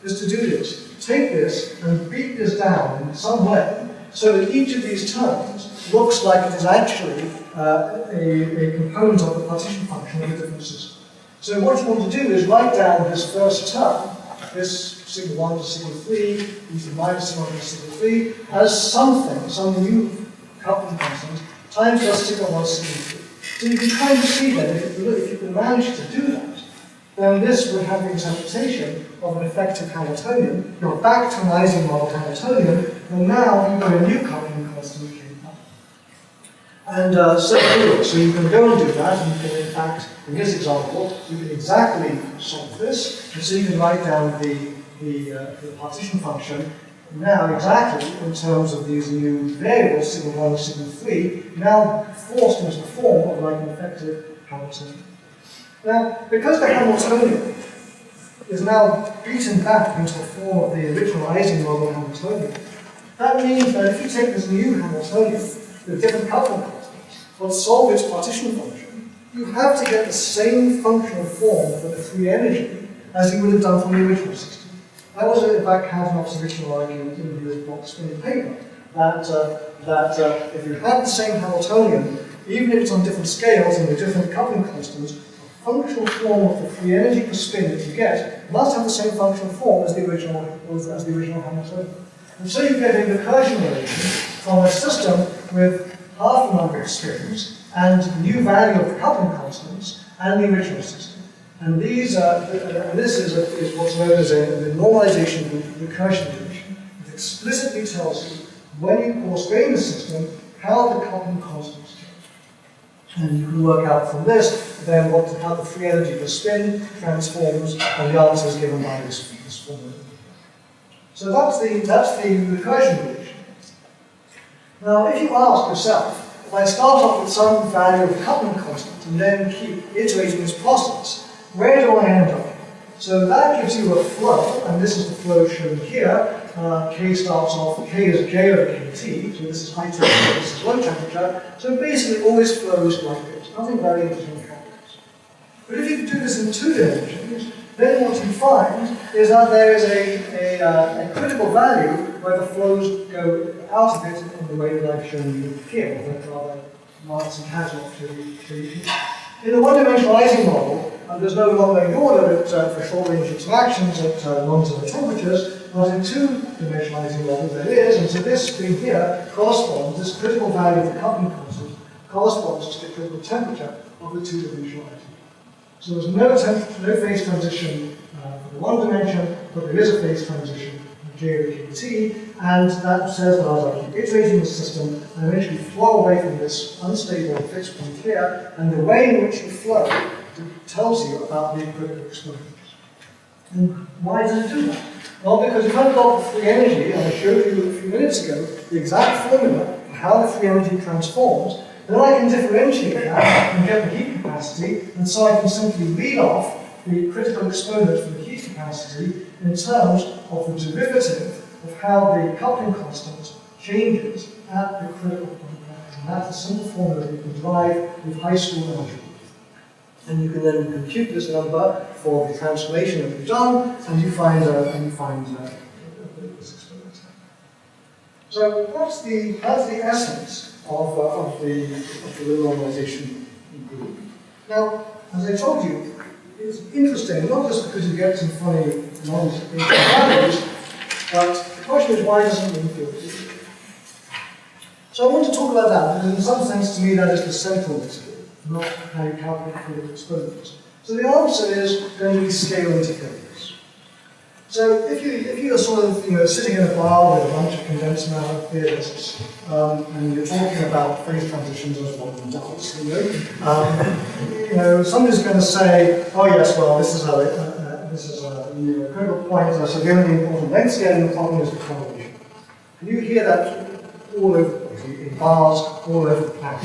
is to do this. Take this and beat this down in some way so that each of these terms looks like it is actually a component of the partition function of a different system. So what you want to do is write down this first term, this sigma 1 to sigma 3, e to minus sigma 1 to sigma 3, as something, some new coupling constant, times just sigma 1 to sigma 3. So you can kind of see that if you can manage to do that, then this would have the interpretation of an effective Hamiltonian. You're back to an Ising model Hamiltonian, and now you've got a new coupling constant came up. And so you can go and do that, and you can, in fact, in this example, you can exactly solve this, and so you can write down the partition function now exactly in terms of these new variables, sigma 1 and sigma 3, now forced into the form of like an effective Hamiltonian. Now, because the Hamiltonian is now beaten back into the form of the original Ising model Hamiltonian, that means that if you take this new Hamiltonian with different coupling constants, but solve its partition function, you have to get the same functional form for the free energy as you would have done from the original system. That was, in fact, Kasdorf's original argument in his block spinning paper, that if you have the same Hamiltonian, even if it's on different scales and with different coupling constants, functional form of the free energy per spin that you get must have the same functional form as the original Hamiltonian. And so you get a recursion relation from a system with half the number of spins and the new value of the coupling constants and the original system. And this is what's known as a normalization recursion relation. It explicitly tells you when you coarse grain the system how the coupling constants change. And you can work out from this then how the free energy per spin transforms, and the answer is given by this formula. So that's the recursion relation. Now, if you ask yourself, if I start off with some value of the coupling constant and then keep iterating this process, where do I end up? So that gives you a flow, and this is the flow shown here. K starts off, K is J over KT, so this is high temperature, this is low temperature. So basically all this flows like this, nothing very interesting happens. But if you do this in 2 dimensions, then what you find is that there is a critical value where the flows go out of it in the way that I've shown you here, with rather marks and casual to you. In a one-dimensionalizing model, there's no longer any order for short-range interactions at non-zero temperatures, but in 2-dimensionalizing models there is, and so this thing here corresponds, this critical value of the coupling constant corresponds to the critical temperature of the 2-dimensionalizing. So there's no phase transition for the 1 dimension, but there is a phase transition of J over KT, and that says that as I keep iterating the system, I eventually flow away from this unstable fixed point here, and the way in which you flow tells you about the critical exponents. And why does it do that? Well, because if I've got the free energy, and I showed you a few minutes ago the exact formula for how the free energy transforms, then I can differentiate that and get the heat capacity, and so I can simply read off the critical exponent for the heat capacity in terms of the derivative of how the coupling constant changes at the critical point. And that's a simple formula that you can derive with high school algebra. And you can then compute this number for the transformation that we've done, and you find this exponent. So that's the essence of the renormalization group. Now, as I told you, it's interesting not just because you get some funny non-integral values, but the question is, why doesn't it feel good? So I want to talk about that because, in some sense, to me, that is the central mystery, not how you calculate critical exponents. So the answer is going to be scale interference. So if you're sort of sitting in a bar with a bunch of condensed matter theorists, and you're talking about phase transitions as one of them does, somebody's going to say, oh yes, well this is a critical point. So the only important length scale in the problem is the correlation. And you hear that all over the place, in bars all over the planet.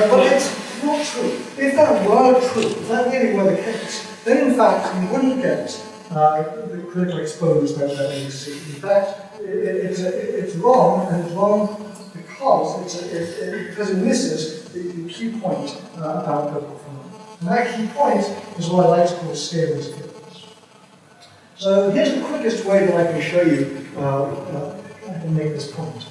But it's not true. If that were true, if that really were the case, then in fact you wouldn't get the critical exponents that you see. In fact, it's wrong, and it's wrong because it misses the key point about critical phenomena. And that key point is what I like to call scale interference. So here's the quickest way that I can show you and make this point.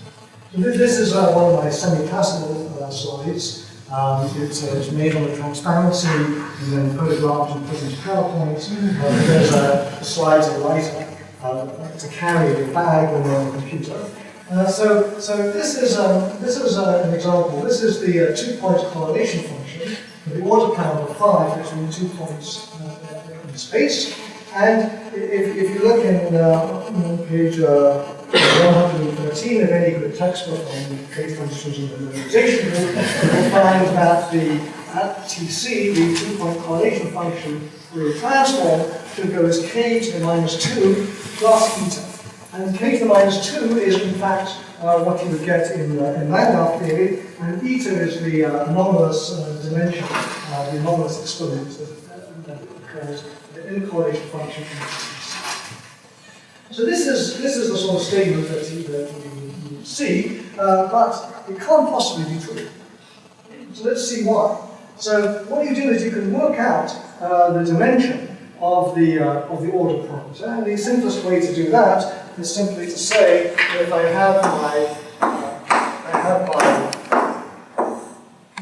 So this is one of my semi-classical slides. It's made on the transparency and then photographed and put into PowerPoint. There's a slide to the right to carry the bag when you're on the computer. So this is an example. This is the 2-point correlation function for the order power of 5 between 2 points in space. And if you look in page 113 of any good textbook on phase transitions in the renormalization group, you'll find that at TC, the 2-point correlation function will transform to go as k to the minus 2 plus eta. And k to the minus 2 is in fact what you would get in Landau theory, and eta is the anomalous dimension, the anomalous exponent that occurs in the correlation function. So this is the sort of statement that you see, but it can't possibly be true. So let's see why. So what you do is you can work out the dimension of the order parameter, and the simplest way to do that is simply to say that if I have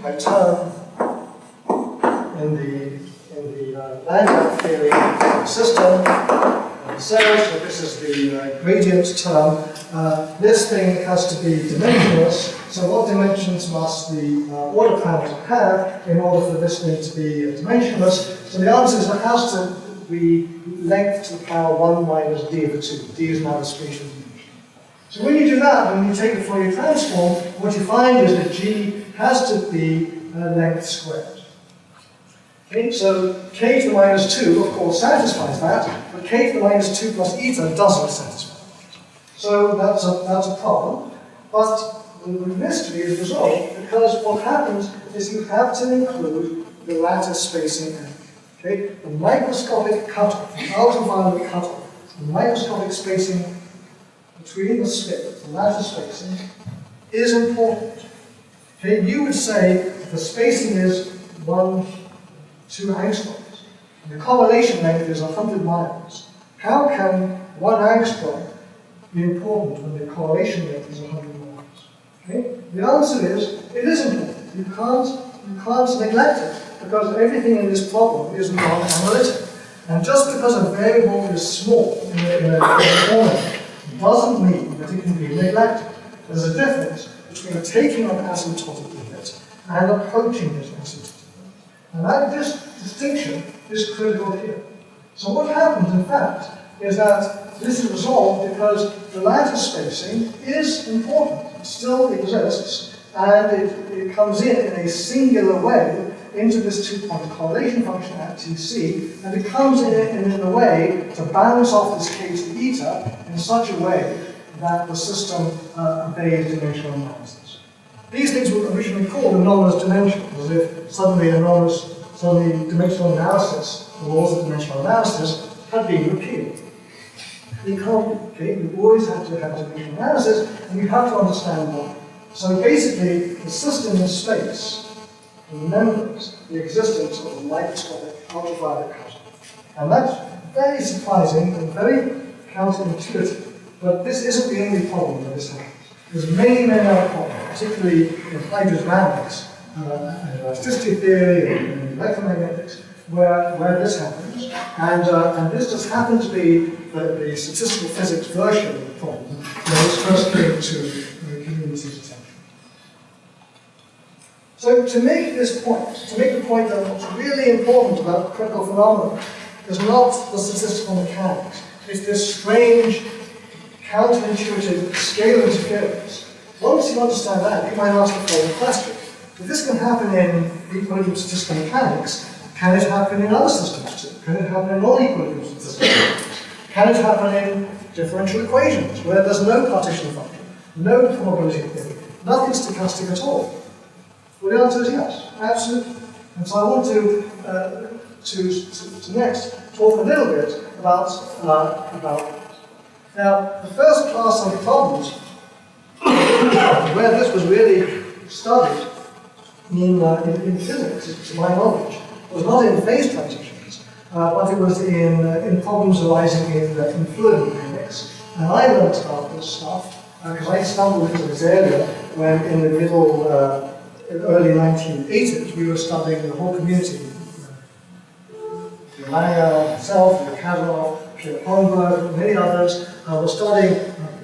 my term in the Landau theory system. So this is the gradient term. This thing has to be dimensionless. So what dimensions must the order parameter have in order for this thing to be dimensionless? So the answer is it has to be length to the power 1 minus d over 2. D is now the spatial dimension. So when you do that, when you take the Fourier transform, what you find is that G has to be length squared. Okay, so k to the minus 2, of course, satisfies that, but k to the minus 2 plus eta doesn't satisfy that. So that's a problem. But the mystery is resolved because what happens is you have to include the lattice spacing n. Okay? The microscopic cutoff, the ultraviolet cutoff, the microscopic spacing between the slit, the lattice spacing, is important. Okay? You would say the spacing is 2 angstroms, and the correlation length is 100 miles. How can 1 angstrom be important when the correlation length is 100 miles? Okay? The answer is, it is important. You can't neglect it, because everything in this problem is non-analytic. And just because a variable is small in a formula doesn't mean that it can be neglected. There's a difference between taking an asymptotic limit and approaching this asymptotic limit. And that distinction is critical here. So what happens, in fact, is that this is resolved because the lattice spacing is important. It still exists, and it comes in a singular way into this two-point correlation function at Tc, and it comes in a way to balance off this k to eta in such a way that the system obeys dimensional analysis. These things were originally called anomalous dimensions, as if suddenly dimensional analysis, the laws of dimensional analysis, had been repealed. You can't, okay, you always have to have dimensional analysis, and you have to understand why. So basically, the system in space remembers the existence of a microscopic ultraviolet cutoff. And that's very surprising and very counterintuitive. But this isn't the only problem that this happens. There's many other problems, particularly in hydrodynamics, elasticity theory, and electromagnetics, where this happens. And this just happens to be the statistical physics version of the problem that was first came to the community's attention. So to make this point, to make the point that what's really important about critical phenomena is not the statistical mechanics, it's this strange, counterintuitive scale interference. Once you understand that, you might ask the following question. If this can happen in equilibrium statistical mechanics, can it happen in other systems too? Can it happen in non-equilibrium statistical mechanics? Can it happen in differential equations, where there's no partition function, no probability theory, nothing stochastic at all? Well, the answer is yes, absolutely. And so I want to next talk a little bit about that. Now, the first class of problems where this was really studied in physics, to my knowledge, was not in phase transitions, but it was in problems arising in fluid mechanics. And I learned about this stuff because I stumbled into this area when in the early 1980s, we were studying the whole community. Langer, myself, Kazanov, Pierre Holmberg, many others were studying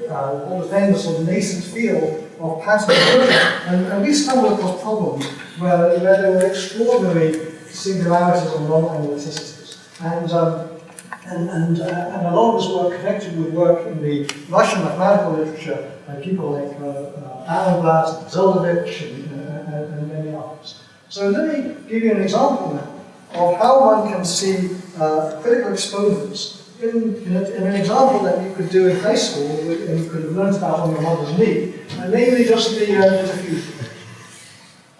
what was then the sort of nascent field of pattern recursion. And we stumbled across problems where there were extraordinary singularities and non-analyticities. And a lot of this work connected with work in the Russian mathematical literature by people like Allenblatt, Zeldovich, and many others. So let me give you an example now of how one can see critical exponents in an example that you could do in high school and you could have learned about on your mother's knee, and namely just the diffusion.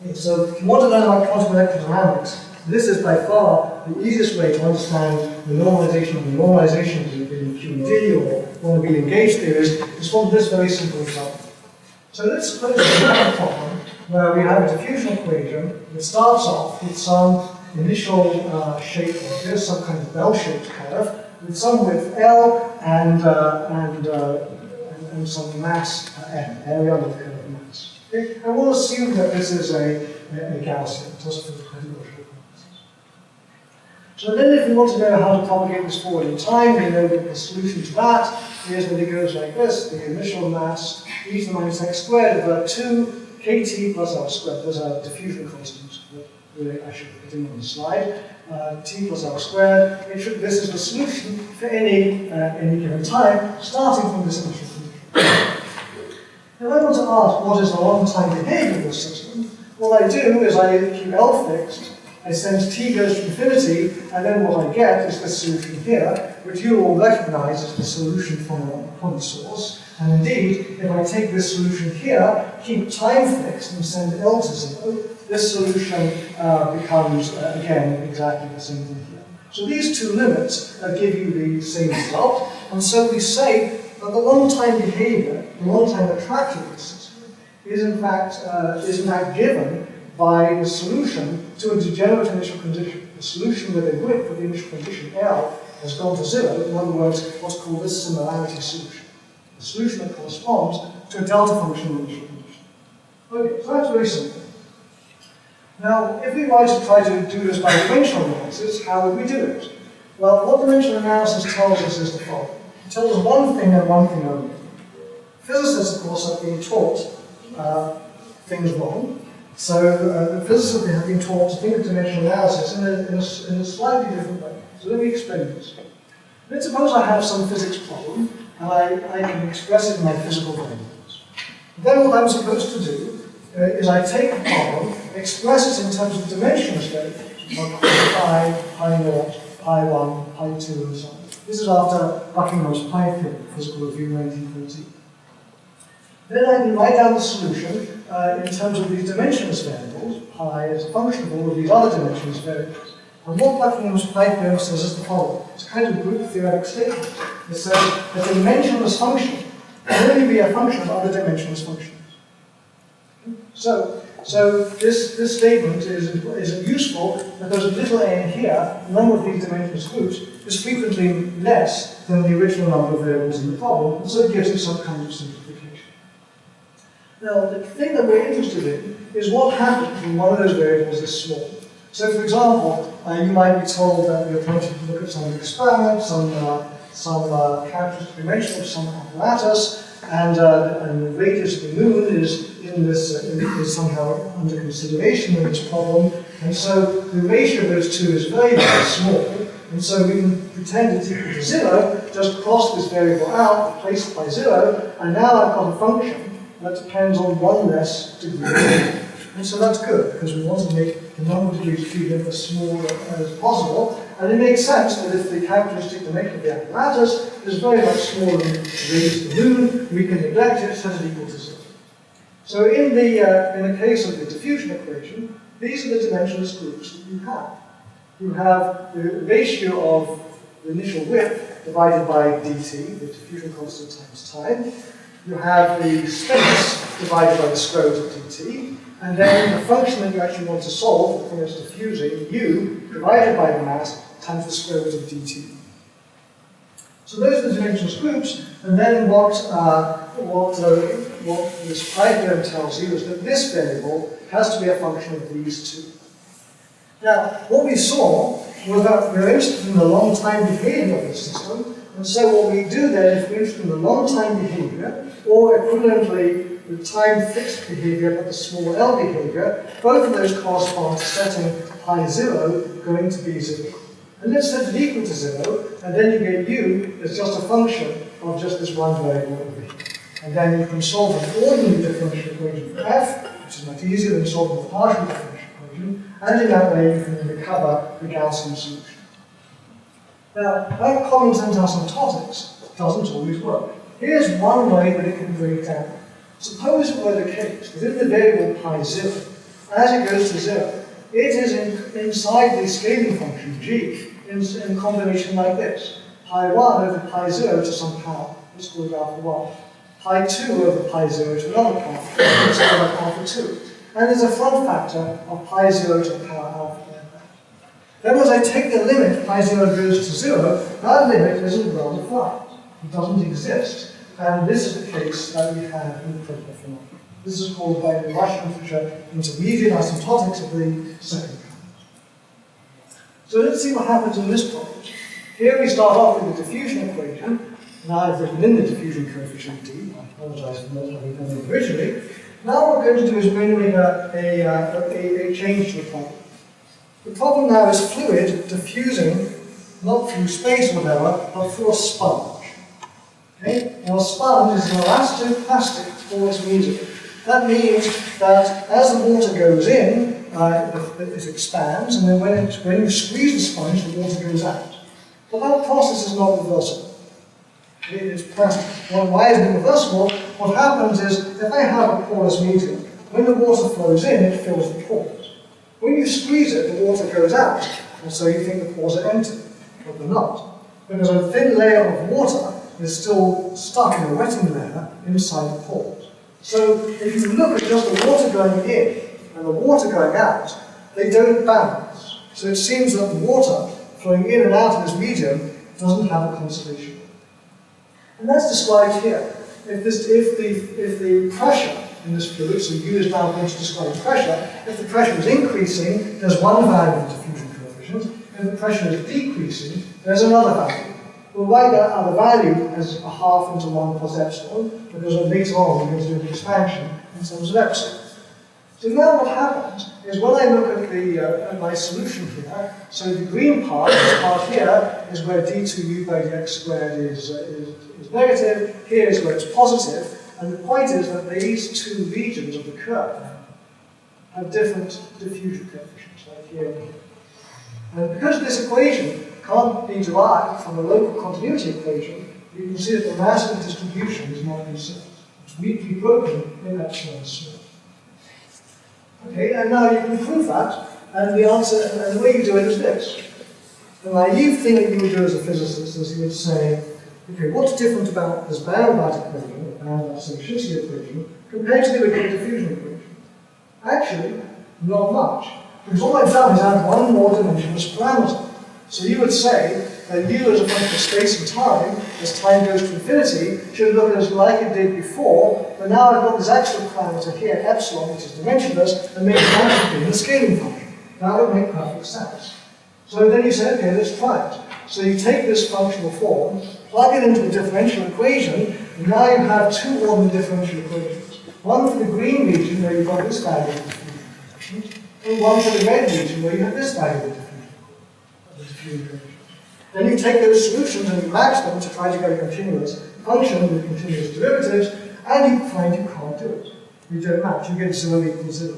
Okay, so if you want to learn about quantum electrodynamics, this is by far the easiest way to understand the normalization of the normalizations in QED or one of the engaged theories is from this very simple example. So let's put a problem where we have a diffusion equation that starts off with some initial shape like this, some kind of bell-shaped curve, with some width L and some mass M, area under the curve of mass. Okay? And we'll assume that this is a Gaussian, just for the critical purposes. So then if we want to know how to propagate this forward in time, we know that the solution to that is that it goes like this: the initial mass e to the minus x squared over 2 kt plus L squared. There's a diffusion constant that really I should put in on the slide. T plus L squared. This is the solution for any given time, starting from this initial solution. want to ask what is the long-time behavior of the system, what I do is I keep L fixed, I send t goes to infinity, and then what I get is the solution here, which you all recognize as the solution from the source. And indeed, if I take this solution here, keep time fixed, and send L to 0, this solution becomes, again, exactly the same thing here. So these two limits give you the same result, and so we say that the long-time behavior, the long-time attractive of the system, is in fact given by the solution to a degenerate initial condition. The solution where the width of the initial condition L has gone to 0, in other words, what's called a similarity solution. The solution that corresponds to a delta function initial condition. Okay, so that's very simple. Now, if we were to try to do this by dimensional analysis, how would we do it? Well, what dimensional analysis tells us is the following. It tells us one thing and one thing only. Physicists, of course, have been taught things wrong. So the physicists have been taught to think of dimensional analysis in a slightly different way. So let me explain this. Let's suppose I have some physics problem, and I can express it in my physical variables. Then what I'm supposed to do is I take the problem, express it in terms of dimensionless variables, like pi, pi naught, pi 1, pi 2, and so on. This is after Buckingham's pi theory, Physical Review 1913. Then I can write down the solution in terms of these dimensionless variables, pi as a function of all of these other dimensionless variables. And what Buckingham's pi theorem says is the following. It's a kind of group theoretic statement. It says a dimensionless function can only be a function of other dimensionless functions. So this statement is useful because a little a in here, the number of these dimensionless groups, is frequently less than the original number of variables in the problem, and so it gives it some kind of simplification. Now, the thing that we're interested in is what happens when one of those variables is small. So, for example, you might be told that you're trying to look at some experiment, some characteristic dimension of some apparatus, and the radius of the moon is somehow under consideration in this problem, and so the ratio of those two is very, very small, and so we can pretend it's equal to 0, just cross this variable out, replace it by 0, and now I've got a function that depends on one less degree. And so that's good, because we want to make the number of degrees of freedom as small as possible. And it makes sense that if the characteristic dimension of the apparatus is very much smaller than the radius of the moon, we can neglect it, set it equal to 0. So in the case of the diffusion equation, these are the dimensionless groups that you have. You have the ratio of the initial width divided by dt, the diffusion constant times time. You have the space divided by the square root of dt, and then the function that you actually want to solve, the thing that's diffusing, u, divided by the mass times the square root of dt. So those are the dimensionless groups, and then what this pi theorem tells you is that this variable has to be a function of these two. Now, what we saw was that we're interested in the long-time behavior of the system, and so what we do then is we're interested in the long-time behavior, or equivalently, the time-fixed behavior but the small L behavior. Both of those correspond to setting pi 0 going to be 0. And let's set it equal to 0, and then you get u as just a function of just this one variable over here. And then you can solve an ordinary differential equation for f, which is much easier than solving a partial differential equation, and in that way you can recover the Gaussian solution. Now, that common sense asymptotics doesn't always work. Here's one way that it can break down. Suppose it were the case that in the variable pi 0, as it goes to 0, it is inside the scaling function g in combination like this. Pi 1 over pi 0 to some power, let's call it alpha 1. Pi 2 over pi 0 to another power, let's call it alpha 2. And there's a front factor of pi 0 to the power alpha. Then as I take the limit, pi 0 goes to 0, that limit isn't well defined. It doesn't exist. And this is the case that we have in the critical phenomenon. This is called by the Russian intermediate asymptotics of the second kind. So let's see what happens in this problem. Here we start off with the diffusion equation. Now I've written in the diffusion coefficient d. I apologize for not having done it originally. Now what we're going to do is we're going to make a change to the problem. The problem now is fluid diffusing, not through space or whatever, but through a sponge. Okay? Now a sponge is an elastic plastic porous medium. That means that as the water goes in, it expands, and then when you squeeze the sponge, the water goes out. But that process is not reversible. It is plastic. Well, why is it reversible? What happens is, if I have a porous medium, when the water flows in, it fills the pores. When you squeeze it, the water goes out, and so you think the pores are empty, but they're not. Because a thin layer of water is still stuck in a wetting layer inside the pores. So if you look at just the water going in and the water going out, they don't balance. So it seems that the water flowing in and out of this medium doesn't have a conservation. And that's described here. If the pressure in this fluid, so U is now going to describe pressure, if the pressure is increasing, there's one value of diffusion coefficient. If the pressure is decreasing, there's another value. We'll write that other value as a half into 1 plus epsilon, because later on we're going to do an expansion in terms of epsilon. So now what happens is when I look at my solution here, so the green part, this part here, is where d2u by dx squared is negative, here is where it's positive, and the point is that these two regions of the curve have different diffusion coefficients, like here and here. And because this equation can't be derived from a local continuity equation, you can see that the mass of distribution is not conserved. It's weakly broken in epsilon small. Okay, and now you can prove that, and the answer, and the way you do it is this. The naive thing that you would do as a physicist is you would say, okay, what's different about this Barenblatt equation, the Barenblatt-Szyszynski equation, compared to the original diffusion equation? Actually, not much. Because all I've done is add one more dimensionless parameter. So you would say that u as a function of space and time, as time goes to infinity, should look as like it did before, but now I've got this extra parameter here, epsilon, which is dimensionless, and makes it in a scaling function. That would make perfect sense. So then you say, okay, let's try it. So you take this functional form, plug it into a differential equation, and now you have two ordinary differential equations. One for the green region, where you've got this value of diffusion coefficient, and one for the red region, where you have this value of diffusion coefficient. Then you take those solutions and you max them to try to get a continuous function with continuous derivatives, and you find you can't do it. You don't match, you get 0 equals 0.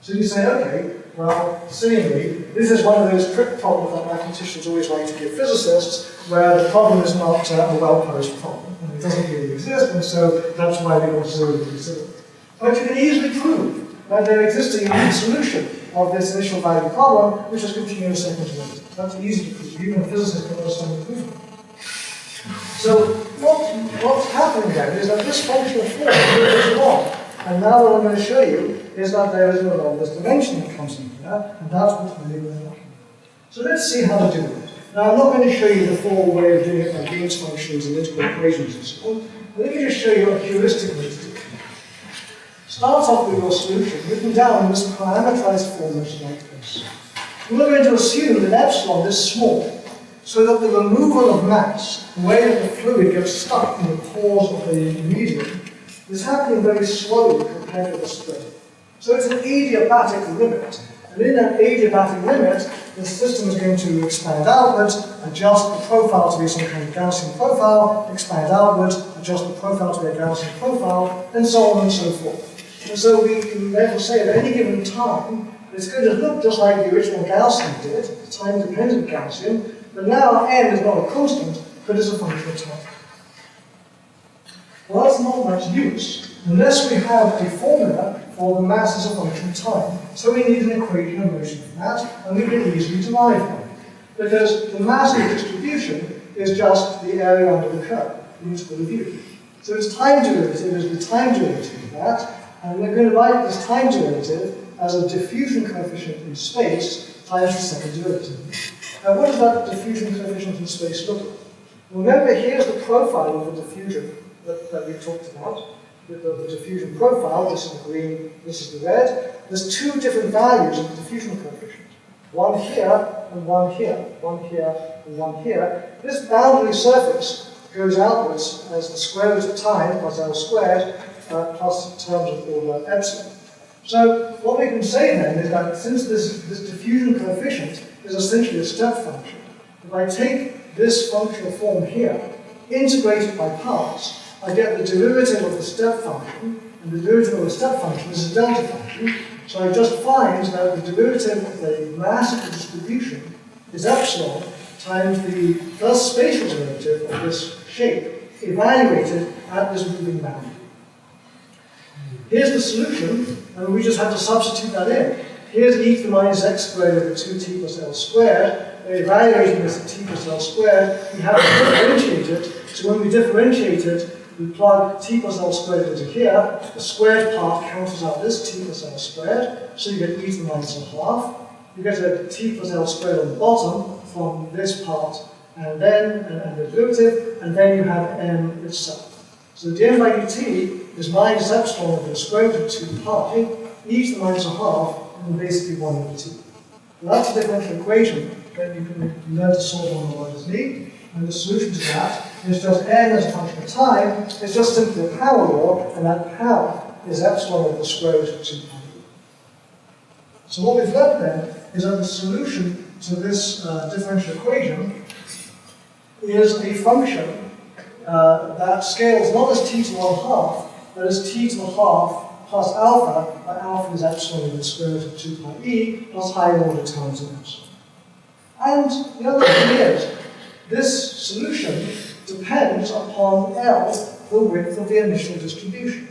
So you say, okay, well, seemingly, this is one of those trick problems that mathematicians always like to give physicists, where the problem is not a well-posed problem, and it doesn't really exist, and so that's why they want 0 equals 0. But you can easily prove that there exists a unique solution of this initial value problem, which is continuous second derivative. That's easy to prove. Even a physicist can understand the proof. So what's happening then is that this functional form is wrong. And now what I'm going to show you is that there is no longest dimension that comes in here, and that's what we're looking at. So let's see how to do it. Now I'm not going to show you the full way of doing it by Green's functions and integral equations and so on. Let me just show you a heuristic way to do it. Start off with your solution written down in this parameterized formation like this. We're going to assume that epsilon is small, so that the removal of mass, the way that the fluid gets stuck in the pores of the medium, is happening very slowly compared to the spread. So it's an adiabatic limit, and in that adiabatic limit, the system is going to expand outwards, adjust the profile to be some kind of Gaussian profile, expand outwards, adjust the profile to be a Gaussian profile, and so on and so forth. And so we can therefore say at any given time, it's going to look just like the original Gaussian did, the time-dependent Gaussian, but now n is not a constant, but is a function of time. Well, that's not much use, unless we have a formula for the mass as a function of time. So we need an equation of motion for that, and we can easily derive one. Because the mass of distribution is just the area under the curve, the integral of u. So its time derivative is the time derivative of that, and we're going to write this time derivative as a diffusion coefficient in space times the second derivative. Now what does that diffusion coefficient in space look like? Remember, here's the profile of the diffusion that we talked about. The diffusion profile, this is the green, this is the red. There's two different values of the diffusion coefficient. One here and one here. One here and one here. This boundary surface goes outwards as the square root of time plus L squared plus terms of order epsilon. So what we can say then is that since this diffusion coefficient is essentially a step function, if I take this functional form here, integrate it by parts, I get the derivative of the step function, and the derivative of the step function is a delta function. So I just find that the derivative of the mass of the distribution is epsilon times the first spatial derivative of this shape, evaluated at this moving boundary. Here's the solution, and we just have to substitute that in. Here's e to the minus x squared over 2t plus l squared. We're evaluating this at t plus l squared. We have to differentiate it. So when we differentiate it, we plug t plus l squared into here. The squared part cancels out this t plus l squared. So you get e to the minus a half. You get a t plus l squared on the bottom from this part, and then and the derivative, and then you have m itself. So the dm by dt is minus epsilon over the square root of 2 pi, e to the minus a half, and basically 1 over t. Well, that's a differential equation that you can learn to solve on the orders need, and the solution to that is just n as a function of time. It's just simply a power law, and that power is epsilon over the square root of 2 pi. So what we've learned then is that the solution to this differential equation is a function that scales not as t to 1/2, but as t to the half plus alpha, where alpha is epsilon over the square root of 2 pi e plus higher order times epsilon. And the other thing is, this solution depends upon L, the width of the initial distribution.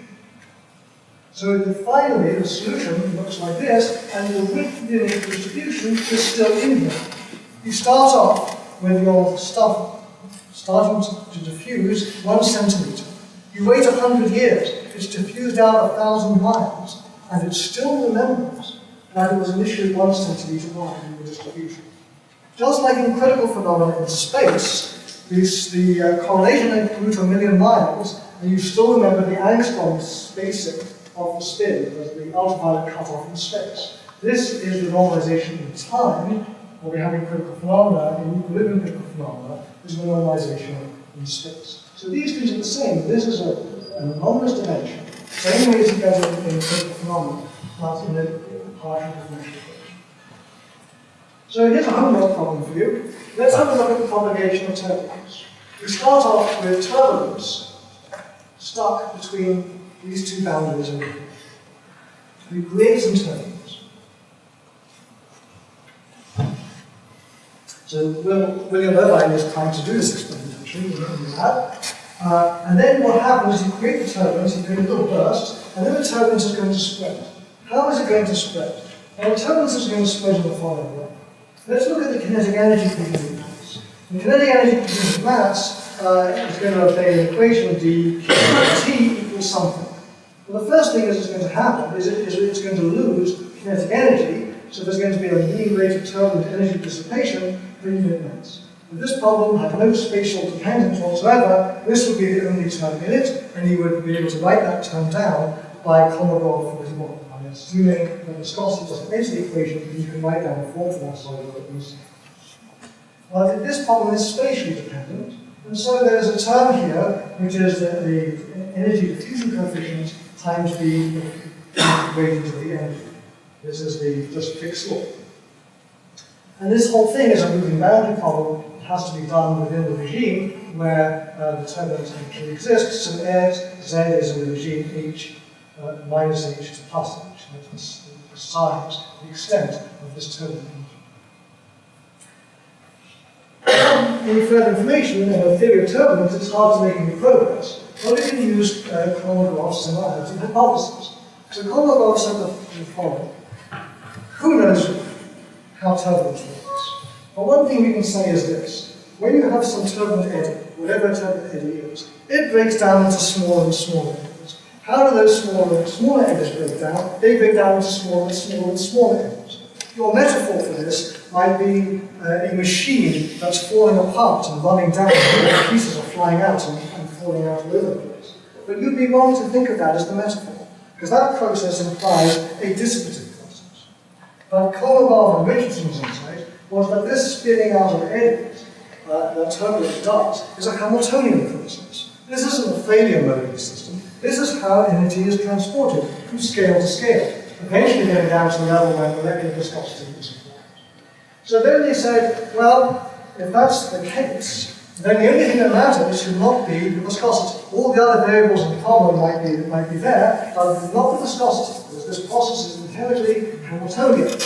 So finally, the solution looks like this, and the width of the initial distribution is still in here. You start off with your stuff starting to diffuse 1 centimeter. You wait 100 years, it's diffused out 1,000 miles, and it still remembers that it was initially 1 centimeter wide in the distribution. Just like in critical phenomena in space, the correlation length grew to 1,000,000 miles, and you still remember the angstrom spacing of the spin, as the ultraviolet cutoff in space. This is the normalization in time. What we have in critical phenomena, in equilibrium critical phenomena, is the normalization in space. So these things are the same. This is an anomalous dimension, same way as you get in critical phenomena, but in a partial differential equation. So here's a homework problem for you. Let's have a look at the propagation of turbulence. We start off with turbulence stuck between these two boundaries over here. We create some turbulence. So William Irvine is trying to do this experimentation, and then what happens is you create the turbulence, you create a little burst, and then the turbulence is going to spread. How is it going to spread? Well, the turbulence is going to spread in the following way. Let's look at the kinetic energy produced mass. The kinetic energy produced mass is going to obey an equation of d T equals something. Well, the first thing that is going to happen is it's going to lose kinetic energy, so there's going to be a mean rate of turbulent energy dissipation per unit mass. If this problem had no spatial dependence whatsoever, this would be the only term in it, and you would be able to write that term down by Kolmogorov 41. I'm assuming that viscosity doesn't enter the equation, but you can write down the formula so that it. Well, this problem is spatially dependent, and so there's a term here, which is the energy diffusion coefficient times the weighting to the energy. This is the just fixed law. And this whole thing is a moving boundary problem. It has to be done within the regime where the turbulence actually exists. So Z is in the regime H minus H to plus H. That's the size, the extent of this turbulent energy. Any further information on the theory of turbulence, it's hard to make any progress. Well, we can use Kolmogorov's similarity hypothesis. So Kolmogorov said the following. Who knows how turbulence works? But one thing we can say is this. When you have some turbulent eddy, whatever a turbulent eddy is, it breaks down into smaller and smaller eddies. How do those smaller and smaller eddies break down? They break down into smaller and smaller and smaller eddies. Your metaphor for this might be a machine that's falling apart and running down, and pieces are flying out and falling out all over the place. But you'd be wrong to think of that as the metaphor, because that process implies a dissipative. But Kolmogorov and Richardson's insight was that this spinning out of eddies that turbulence does is a Hamiltonian process. This isn't a failure mode of the system. This is how energy is transported from scale to scale, eventually getting down to the level where molecular viscosity is required. So then they said, well, if that's the case, Then the only thing that matters should not be the viscosity. All the other variables in the problem might be there, but not the viscosity, because this process is inherently Hamiltonian.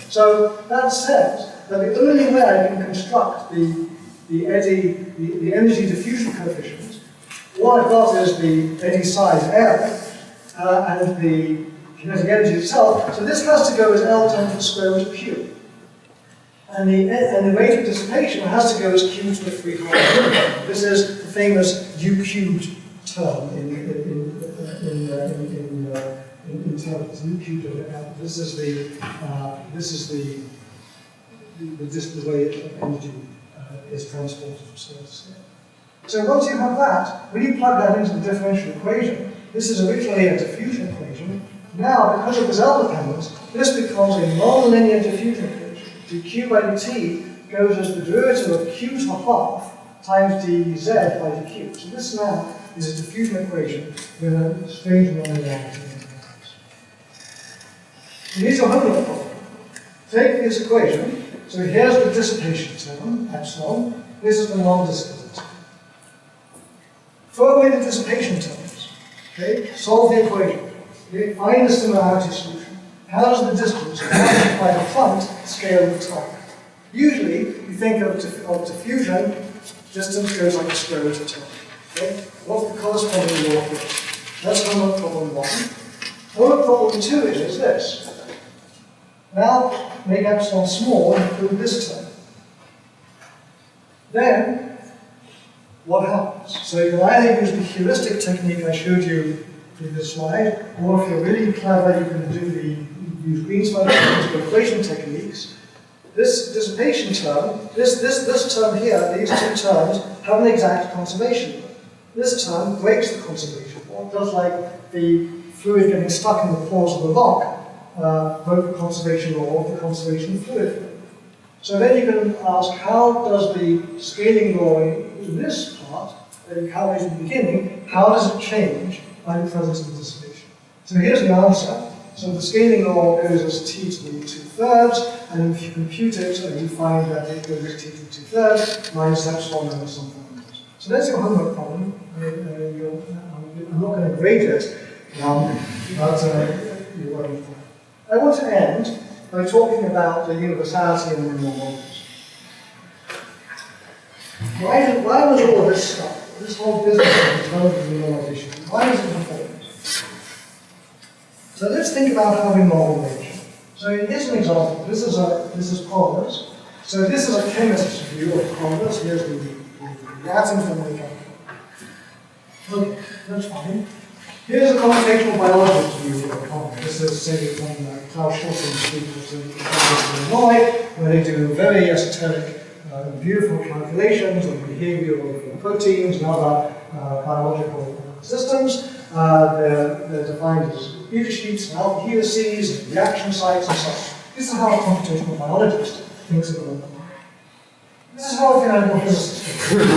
So that says that the only way I can construct the energy diffusion coefficient, all I've got is the eddy size L and the kinetic energy itself. So this has to go as L times the square root of Q. And the rate of dissipation has to go as Q to the 3/2. This is the famous U cubed term in terms. U cubed. This is the way energy is transported from scale to scale. So once you have that, when you plug that into the differential equation, this is originally a diffusion equation. Now, because of this L dependence, this becomes a non-linear diffusion equation. dq by dt goes as the derivative of q to the half times dz by dq. So this now is a diffusion equation with a strange nonlinearity. Here's your homework problem. Take this equation. So here's the dissipation term, epsilon. This is the non-dissipation term. Throw away the dissipation terms. Okay? Solve the equation. Okay? Find the similarity solution. How does the distance divided by the front scale with time? Usually, you think of diffusion, distance goes like the square root of time. Okay? What's the corresponding law here? That's homework problem 1. Homework problem 2 is this. Now, make epsilon small and include this term. Then, what happens? So you can either use the heuristic technique I showed you in this slide, or if you're really clever, you can use Green's fundamental equation techniques. This dissipation term, this term here, these two terms, have an exact conservation law. This term breaks the conservation law, just like the fluid getting stuck in the pores of the rock broke the conservation law of the conservation of fluid flow. So then you can ask, how does the scaling law in this part, how is in the beginning, how does it change by the presence of the dissipation? So here's the answer. So the scaling law goes as t to the 2/3, and if you compute it, you find that it goes as t to the 2/3 minus epsilon and something else. So that's your homework problem. I'm not going to grade it, but you're working for it. I want to end by talking about the universality and minimal models. Why was all this stuff, this whole business of developing renormalisation, why is it important? So let's think about how we model nature. So here's an example. This is polymers. So this is a chemist's view of polymers. Here's the atoms that make up. Okay, that's fine. Here's a computational biologist view of polymers. This is, say, from Klaus Schulten's speakers in Illinois, where they do very esoteric, beautiful calculations on the behavior of proteins and other biological systems. They're defined as beta sheets and alpha helices and reaction sites and such. This is how a computational biologist thinks of them. This is how a theoretical physicist thinks.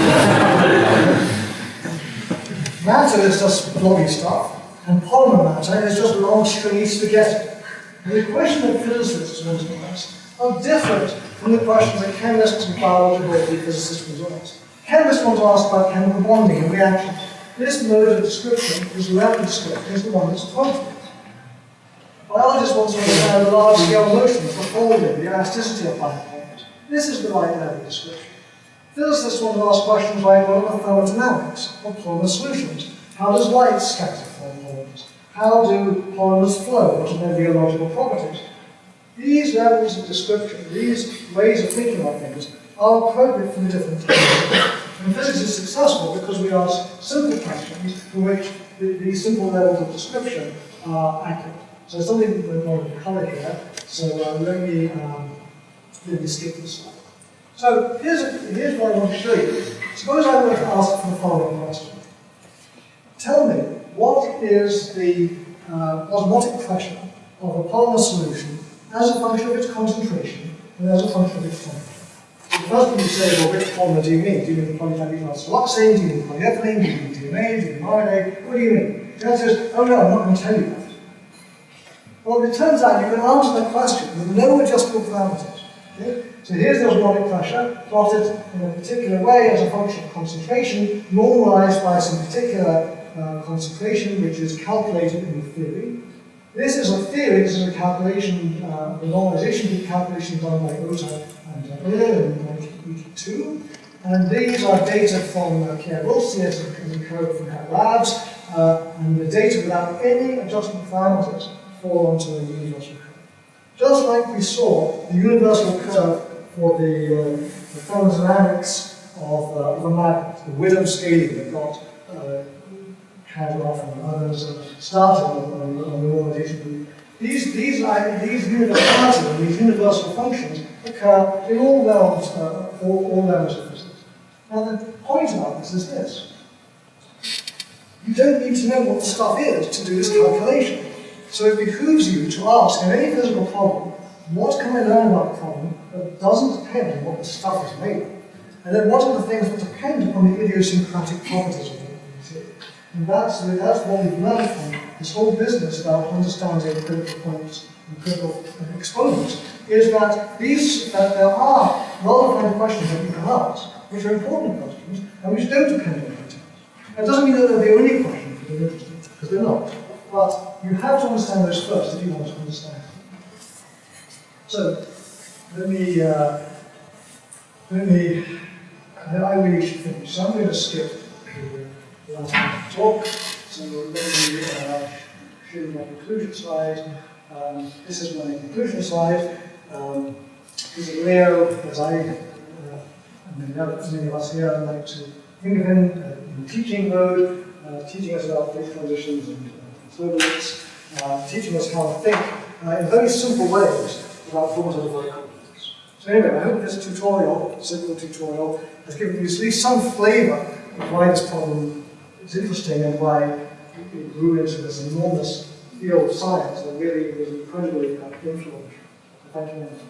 Matter is just blobby stuff, and polymer matter is just long stringy spaghetti. And the question that physicists want to ask are different from the questions that chemists and biological physicists want to ask. Chemists want to ask about chemical bonding and reactions. This mode of description, this rapid description, is the one that's appropriate. Biologists want to understand the large-scale motions, the folding, the elasticity of biopolymers. This is the right level of description. Physicists want to ask questions like, what are the thermodynamics of polymer solutions? How does light scatter from polymers? How do polymers flow? What are their rheological properties? These levels of description, these ways of thinking about things, are appropriate for the different things. And physics is successful because we ask simple questions for which these simple levels of description are accurate. So there's something more in color here. So let me skip this slide. So here's what I want to show you. Suppose I were to ask for the following question. Tell me, what is the osmotic pressure of a polymer solution as a function of its concentration and as a function of its temperature? The first thing you say, well, which polymer do you mean? Do you mean the polyphenol siloxane? Do you mean polyethylene? Do you mean DNA? Do you mean RNA? What do you mean? The answer is, oh no, I'm not going to tell you that. Well, it turns out you can answer that question with no adjustable parameters. Okay? So here's the osmotic pressure, plotted in a particular way as a function of concentration, normalized by some particular concentration, which is calculated in the theory. This is a theory, this is a calculation, the normalization calculation done by Ota and Euler in 1982. And these are data from Pierre Wilsius and Co. from her labs, and the data without any adjustment parameters fall onto a universal curve. Just like we saw the universal curve for the thermodynamics of a magnet, the Widom scaling that got carried off and others started on the normalization group. These universalities and these universal functions occur in all realms, all realms of physics. Now the point about this is this. You don't need to know what the stuff is to do this calculation. So it behooves you to ask in any physical problem, what can I learn about the problem that doesn't depend on what the stuff is made of? And then what are the things that depend on the idiosyncratic properties of the material? And that's what we've learned from this whole business about understanding critical points and critical exponents, is that there are well-defined questions that you can ask, which are important questions, and which don't depend on details. That doesn't mean that they're the only questions that are interesting, because they're not. But you have to understand those first if you want to understand them. So, I really should finish. So I'm going to skip the last part of the talk. So let me show you my conclusion slide. This is my conclusion slide. This is Leo, as I, and many of us here, like to think of him in teaching mode, teaching us about phase transitions and turbulence, teaching us how to think in very simple ways about problems that are very complex. So anyway, I hope this tutorial, simple tutorial, has given you at least some flavour of why this problem is interesting and why it grew into this enormous field of science that really was incredibly influential. So thank you very much.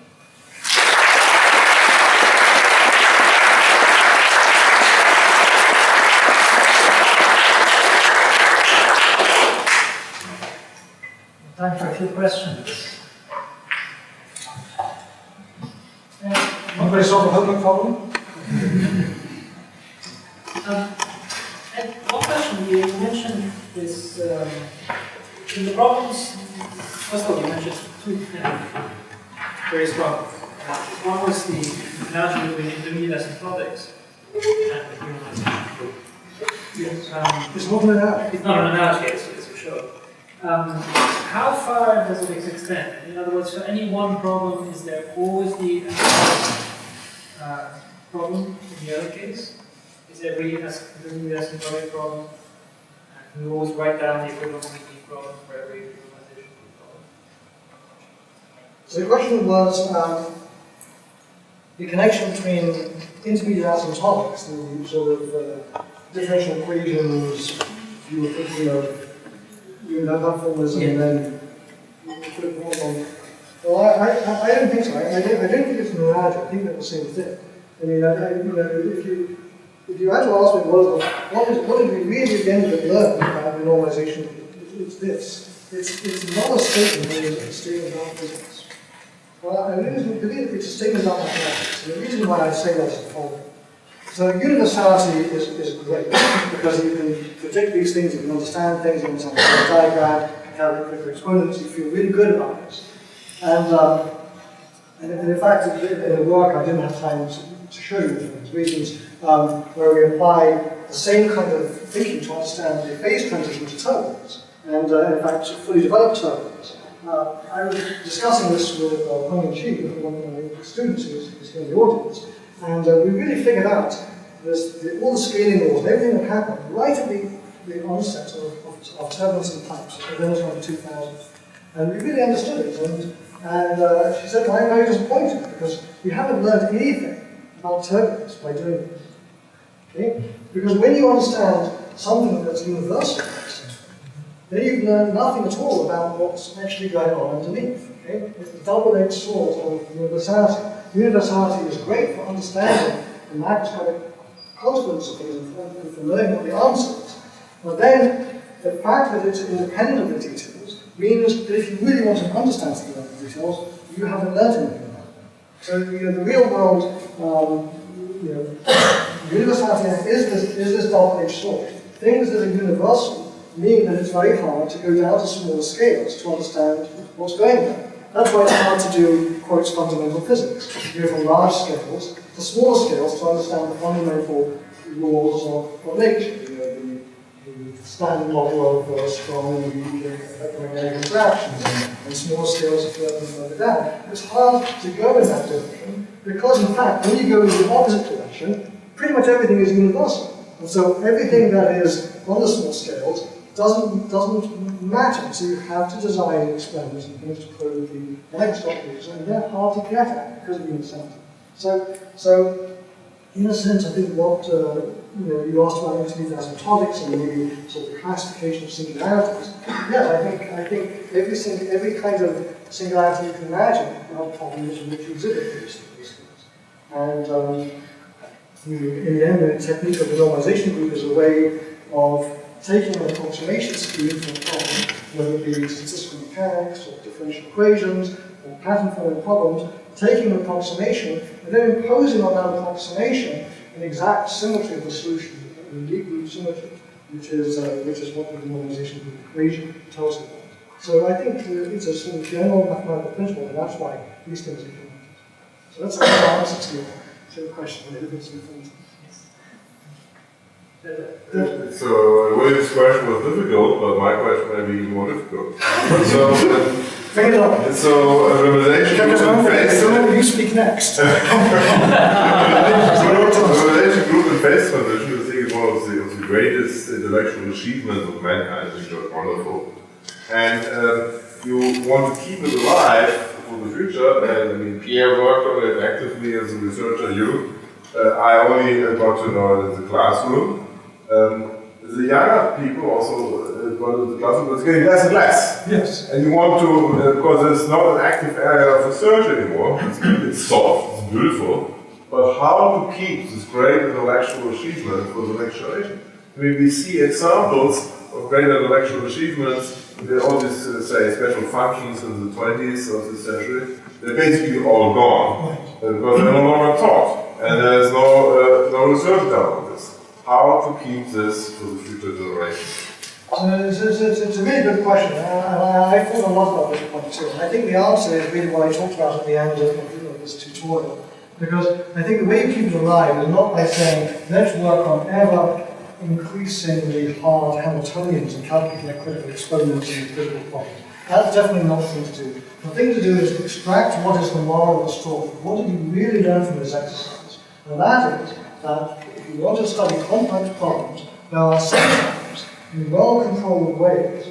Time for a few questions. Anybody solve the homework problem? And one question, you mentioned this, in the problems, first of all, you mentioned two very strong. One was the analogy between intermediate asymptotics and the renormalisation. Yes. It's not an analogy. It's not an analogy, as you showed. How far does it extend? In other words, for any one problem, is there always the problem in the other case? Is there really an asymptotic problem? Can we always write down the equivalent problem for every renormalization problem? So the question was the connection between intermediate asymptotics, the sort of differential equations you were thinking of. You know that formalism and then put it more on. Well, I don't think so. I don't think it's an analogy. I think they're the same thing. I mean, if you had to ask me what did we really at the end of it learn about renormalization, it's this. It's not a statement, it's a statement about physics. Well, I really believe it's a statement about mathematics. And the reason why I say that is the following. So universality is great because you can predict these things, you can understand things, you can understand the diagram, you can calculate critical exponents, you feel really good about this. And in fact, in the work, I didn't have time to show you for these reasons, where we apply the same kind of thinking to understand the phase transition to turbulence, and in fact, fully developed turbulence. I was discussing this with Hong and Chi, one of my students who's here in the audience, and we really figured out all the scaling laws, everything that happened right at the onset of turbulence and pipes, so then it was around 2000. And we really understood it, and she said, I'm very disappointed because we haven't learned anything about turbulence by doing it. Okay? Because when you understand something that's universal, then you've learned nothing at all about what's actually going on underneath. Okay? It's the double-edged sword of universality. Universality is great for understanding the macroscopic consequences of things and for knowing what the answer is. But then, the fact that it's independent of the details means that if you really want to understand something about the details, you haven't learned anything about them. So the real world, universality is this double-edged sword. Things that are universal mean that it's very hard to go down to smaller scales to understand what's going on. That's why it's hard to do, quotes, fundamental physics. You go from large scales to smaller scales to understand the fundamental laws of nature. The standard model of strong and weak electromagnetic interactions, and smaller scales are further and further down. It's hard to go in that direction because, in fact, when you go in the opposite direction, pretty much everything is universal. And so everything that is on the small scales doesn't matter. So you have to design experiments and things to prove the microscopic, and they're hard to get at because of the insanity. So in a sense, I think what you asked about intermediate asymptotics and maybe sort of classification of singularities. Yeah, I think every kind of singularity you can imagine are problems in which you exhibit these things. And in the end, the technique of the normalization group is a way of taking an approximation scheme for a problem, whether it be statistical mechanics or differential equations or pattern-forming problems, taking an approximation and then imposing on that approximation an exact symmetry of the solution, an elite group symmetry, which is what the normalization group equation tells you about. So I think it's a sort of general mathematical principle, and that's why these things are implemented. So that's the answer to your question. So William's question was difficult, but my question may be even more difficult. So renormalization phase. You speak next. Renormalization group and phase transition, I think, is one of the greatest intellectual achievements of mankind. I think that's wonderful. And you want to keep it alive for the future. And I mean, Pierre worked on it actively as a researcher. I only got to know it in the classroom. The younger people also got into the classroom, but it's getting less and less. Yes. And you want to, because it's not an active area of research anymore, it's soft, it's beautiful, but how to keep this great intellectual achievement for the next generation? I mean, we see examples of great intellectual achievements, all these, say, special functions in the 20s of this century, they're basically all gone, because they're no longer taught, and there's no research done on this. How to keep this for the future generation? It's a really good question, and I thought a lot about this point too. And I think the answer is really what I talked about at the end of this tutorial. Because I think the way you keep it alive is not by saying, let's work on ever increasingly hard Hamiltonians and calculate their critical exponents and critical problems. That's definitely not the thing to do. The thing to do is extract what is the moral of the story. What did you really learn from this exercise? And that is that if you want to study complex problems, there are sometimes, in well-controlled ways,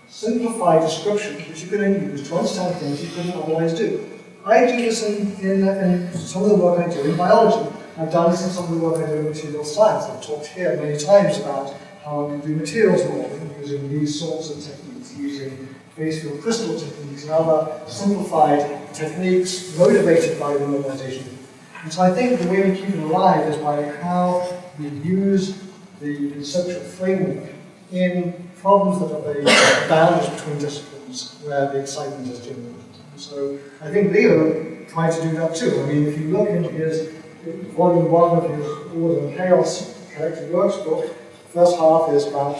simplified descriptions which you can use to understand things you couldn't otherwise do. I do this in some of the work I do in biology. I've done this in some of the work I do in material science. I've talked here many times about how I can do materials modeling using these sorts of techniques, using phase field crystal techniques and other simplified techniques motivated by the normalization. And so I think the way we keep it alive is by how we use the conceptual framework in problems that are very boundaries between disciplines where the excitement is generated. And so I think Leo tried to do that too. I mean, if you look into his volume 1 of his Order and Chaos collected works book, the first half is about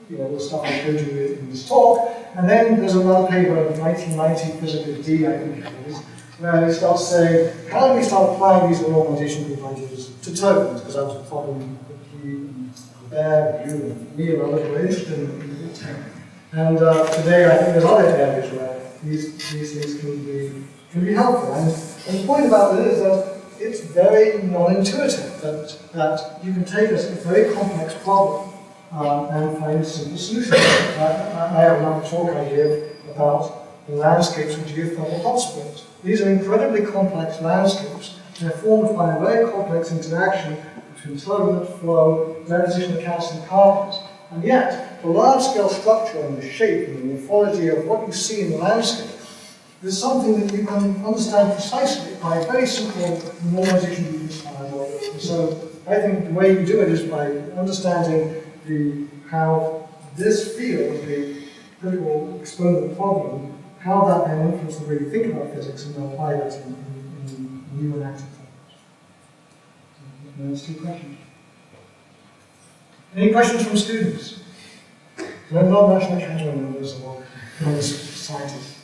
the stuff I showed you in this talk, and then there's another paper, 1990 Physics D, I think it is, where he starts saying, how do we start applying these normalization group ideas to turbulence? Because that was a problem that he and Bear and you and me and others were interested in. And today I think there's other areas where these things can be helpful. And the point about it is that it's very non-intuitive, that you can take a very complex problem and find simple solutions. I have another talk I give about the landscapes of geothermal hot springs. These are incredibly complex landscapes. They're formed by a very complex interaction between turbulent flow, deposition of calcium carbons. And yet, the large-scale structure and the shape and the morphology of what you see in the landscape is something that you can understand precisely by a very simple normalization group inspired model. And so I think the way you do it is by understanding how this field, the critical exponent problem, how that then influences the way you think about physics and then apply that in new and active forms. So, those two questions. Any questions from students? No, not National Academy members or scientists.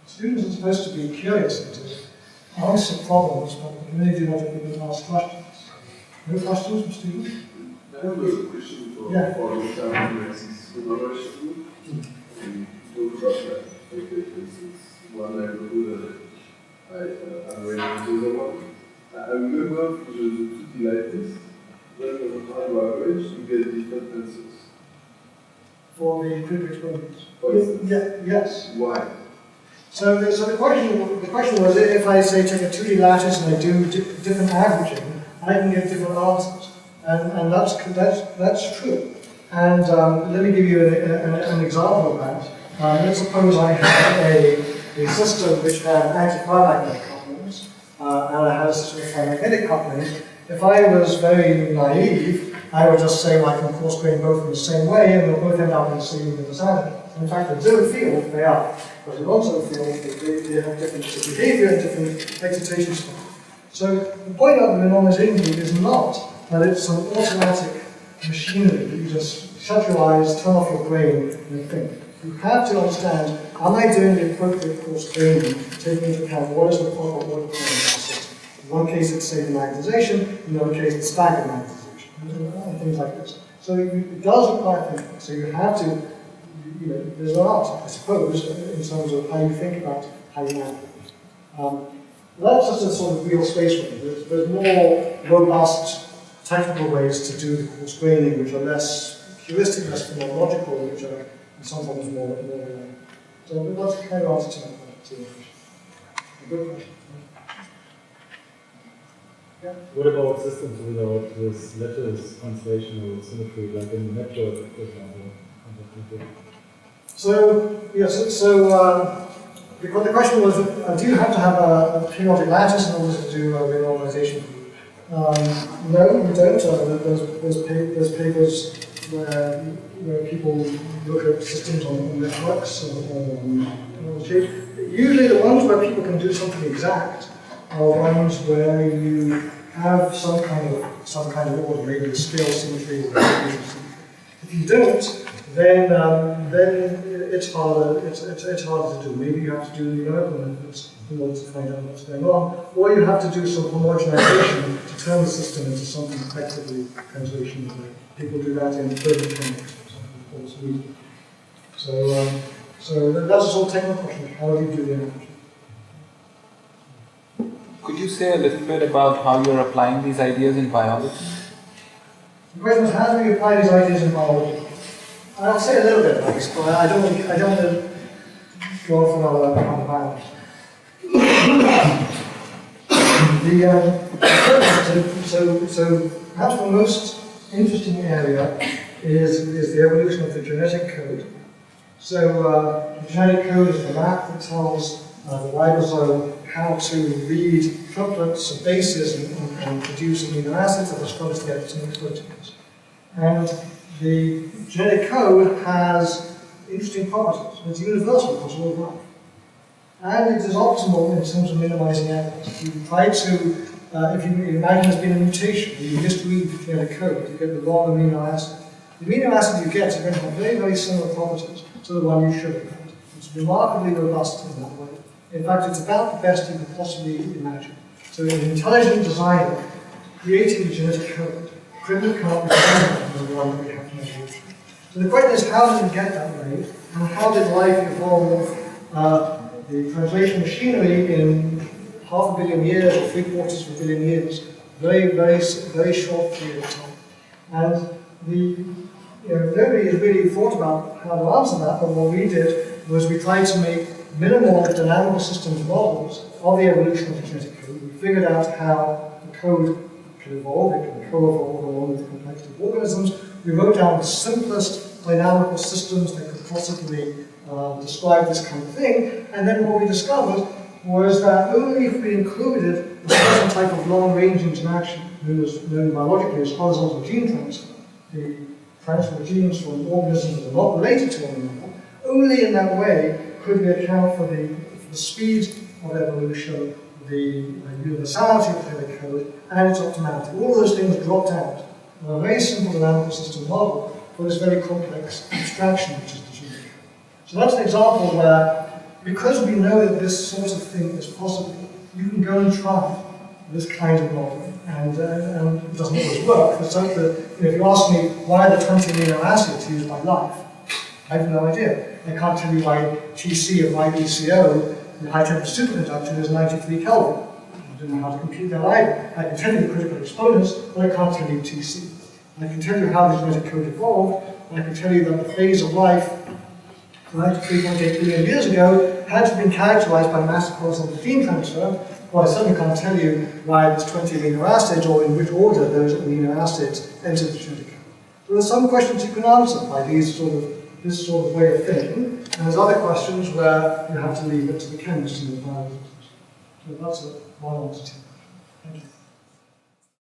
Students are supposed to be curious and to answer problems, but really do not even ask questions. No questions from students? I have a question for the Renormalisation. You talked about that. For instance, one neighborhood I read into the one. I remember for the 2D lattice, when on a high average, you get different answers. For the critical experiments? For instance. Yes. Why? So the question was, if I say take a 2D lattice and I do different averaging, I can get different answers, and that's true. And let me give you an example of that. Let's suppose I have a system which had anti-paramagnetic couplings, and I had a system of paramagnetic couplings. If I was very naive, I would just say I can coarse grain both in the same way, and they'll both end up in the same vicinity. In fact, in zero field, they are. But in non-zero field, they have different behavior and different excitation styles. So the point of the renormalization group is not that it's an automatic machinery that you just shut your eyes, turn off your brain, and think. You have to understand, am I doing the appropriate coarse graining, taking into account what is the proper order process? In one case it's say magnetization, in another case it's staggered magnetization, and things like this. So it does require thinking. So you have to, there's an art, I suppose, in terms of how you think about how you manage. That's just a sort of real space for me. There's more robust technical ways to do the coarse graining, which are less heuristic, less phenomenological, which are sometimes more so that's the kind of answer to that question. A good question. Yeah. What about systems without this lattice translational symmetry, like in the network, for example? So, yes, because the question was, do you have to have a periodic lattice in order to do a renormalization? No, we don't. There's papers where people look at systems on networks or on technology. Usually the ones where people can do something exact are ones where you have some kind of order, maybe a scale symmetry or a distribution symmetry. If you don't, then it's harder. It's harder to do. Maybe you have to do numerical methods in order to find out what's going on, or you have to do some homogenization to turn the system into something effectively translational. People do that in thermodynamics, for example, So that's a sort of technical question. How do you do the analogy? Could you say a little bit about how you're applying these ideas in biology? The question is, how do we apply these ideas in biology? I'll say a little bit about this, but I don't want to go on for another panel. So perhaps the most interesting area is the evolution of the genetic code. So the genetic code is the map that tells the ribosome how to read triplets of bases and produce amino acids that are supposed to get to new proteins. And the genetic code has interesting properties. It's universal across all of life. And it is optimal in terms of minimizing errors. If you try to, if you imagine there's been a mutation, you misread the genetic code, you get the wrong amino acid. The amino acid you get is going to have very, very similar properties to the one you should have had. It's remarkably robust in that way. In fact, it's about the best you could possibly imagine. So an intelligent designer creating the genetic code couldn't come up with the one that we have to measure. So the question is, how did it get that way? And how did life evolve the translation machinery in 500 million years or 3/4 billion years? Very short period of time. And nobody has really thought about how to answer that, but what we did was we tried to make minimal dynamical systems models of the evolution of the genetic code. We figured out how the code can evolve, it can co-evolve along with the complexity of organisms. We wrote down the simplest dynamical systems that could possibly describe this kind of thing, and then what we discovered was that only if we included a certain type of long-range interaction, known biologically as horizontal gene transfer, the transfer of genes from organisms that are not related to one another, only in that way could we account for the speed of evolution, the universality of the genetic code, and its optimality. All of those things dropped out of a very simple dynamical system model for this very complex abstraction, which is the genetic code. So that's an example where, because we know that this sort of thing is possible, you can go and try this kind of modeling, and it doesn't always work. For example, if you ask me why are the 20 amino acids used by life, I have no idea. I can't tell you why Tc of my ECO, the high temperature superconductor, is 93 Kelvin. I don't know how to compute that either. I can tell you the critical exponents, but I can't tell you Tc. I can tell you how the genetic code evolved, and I can tell you that the phase of life 93.8 billion years ago had to have been characterized by mass horizontal gene transfer. Well, I certainly can't tell you why there's 20 amino acids or in which order those amino acids enter the genetic code. So there are some questions you can answer by this sort of way of thinking, and there's other questions where you have to leave it to the chemists and the biologists. So that's one answer to your question. Thank you.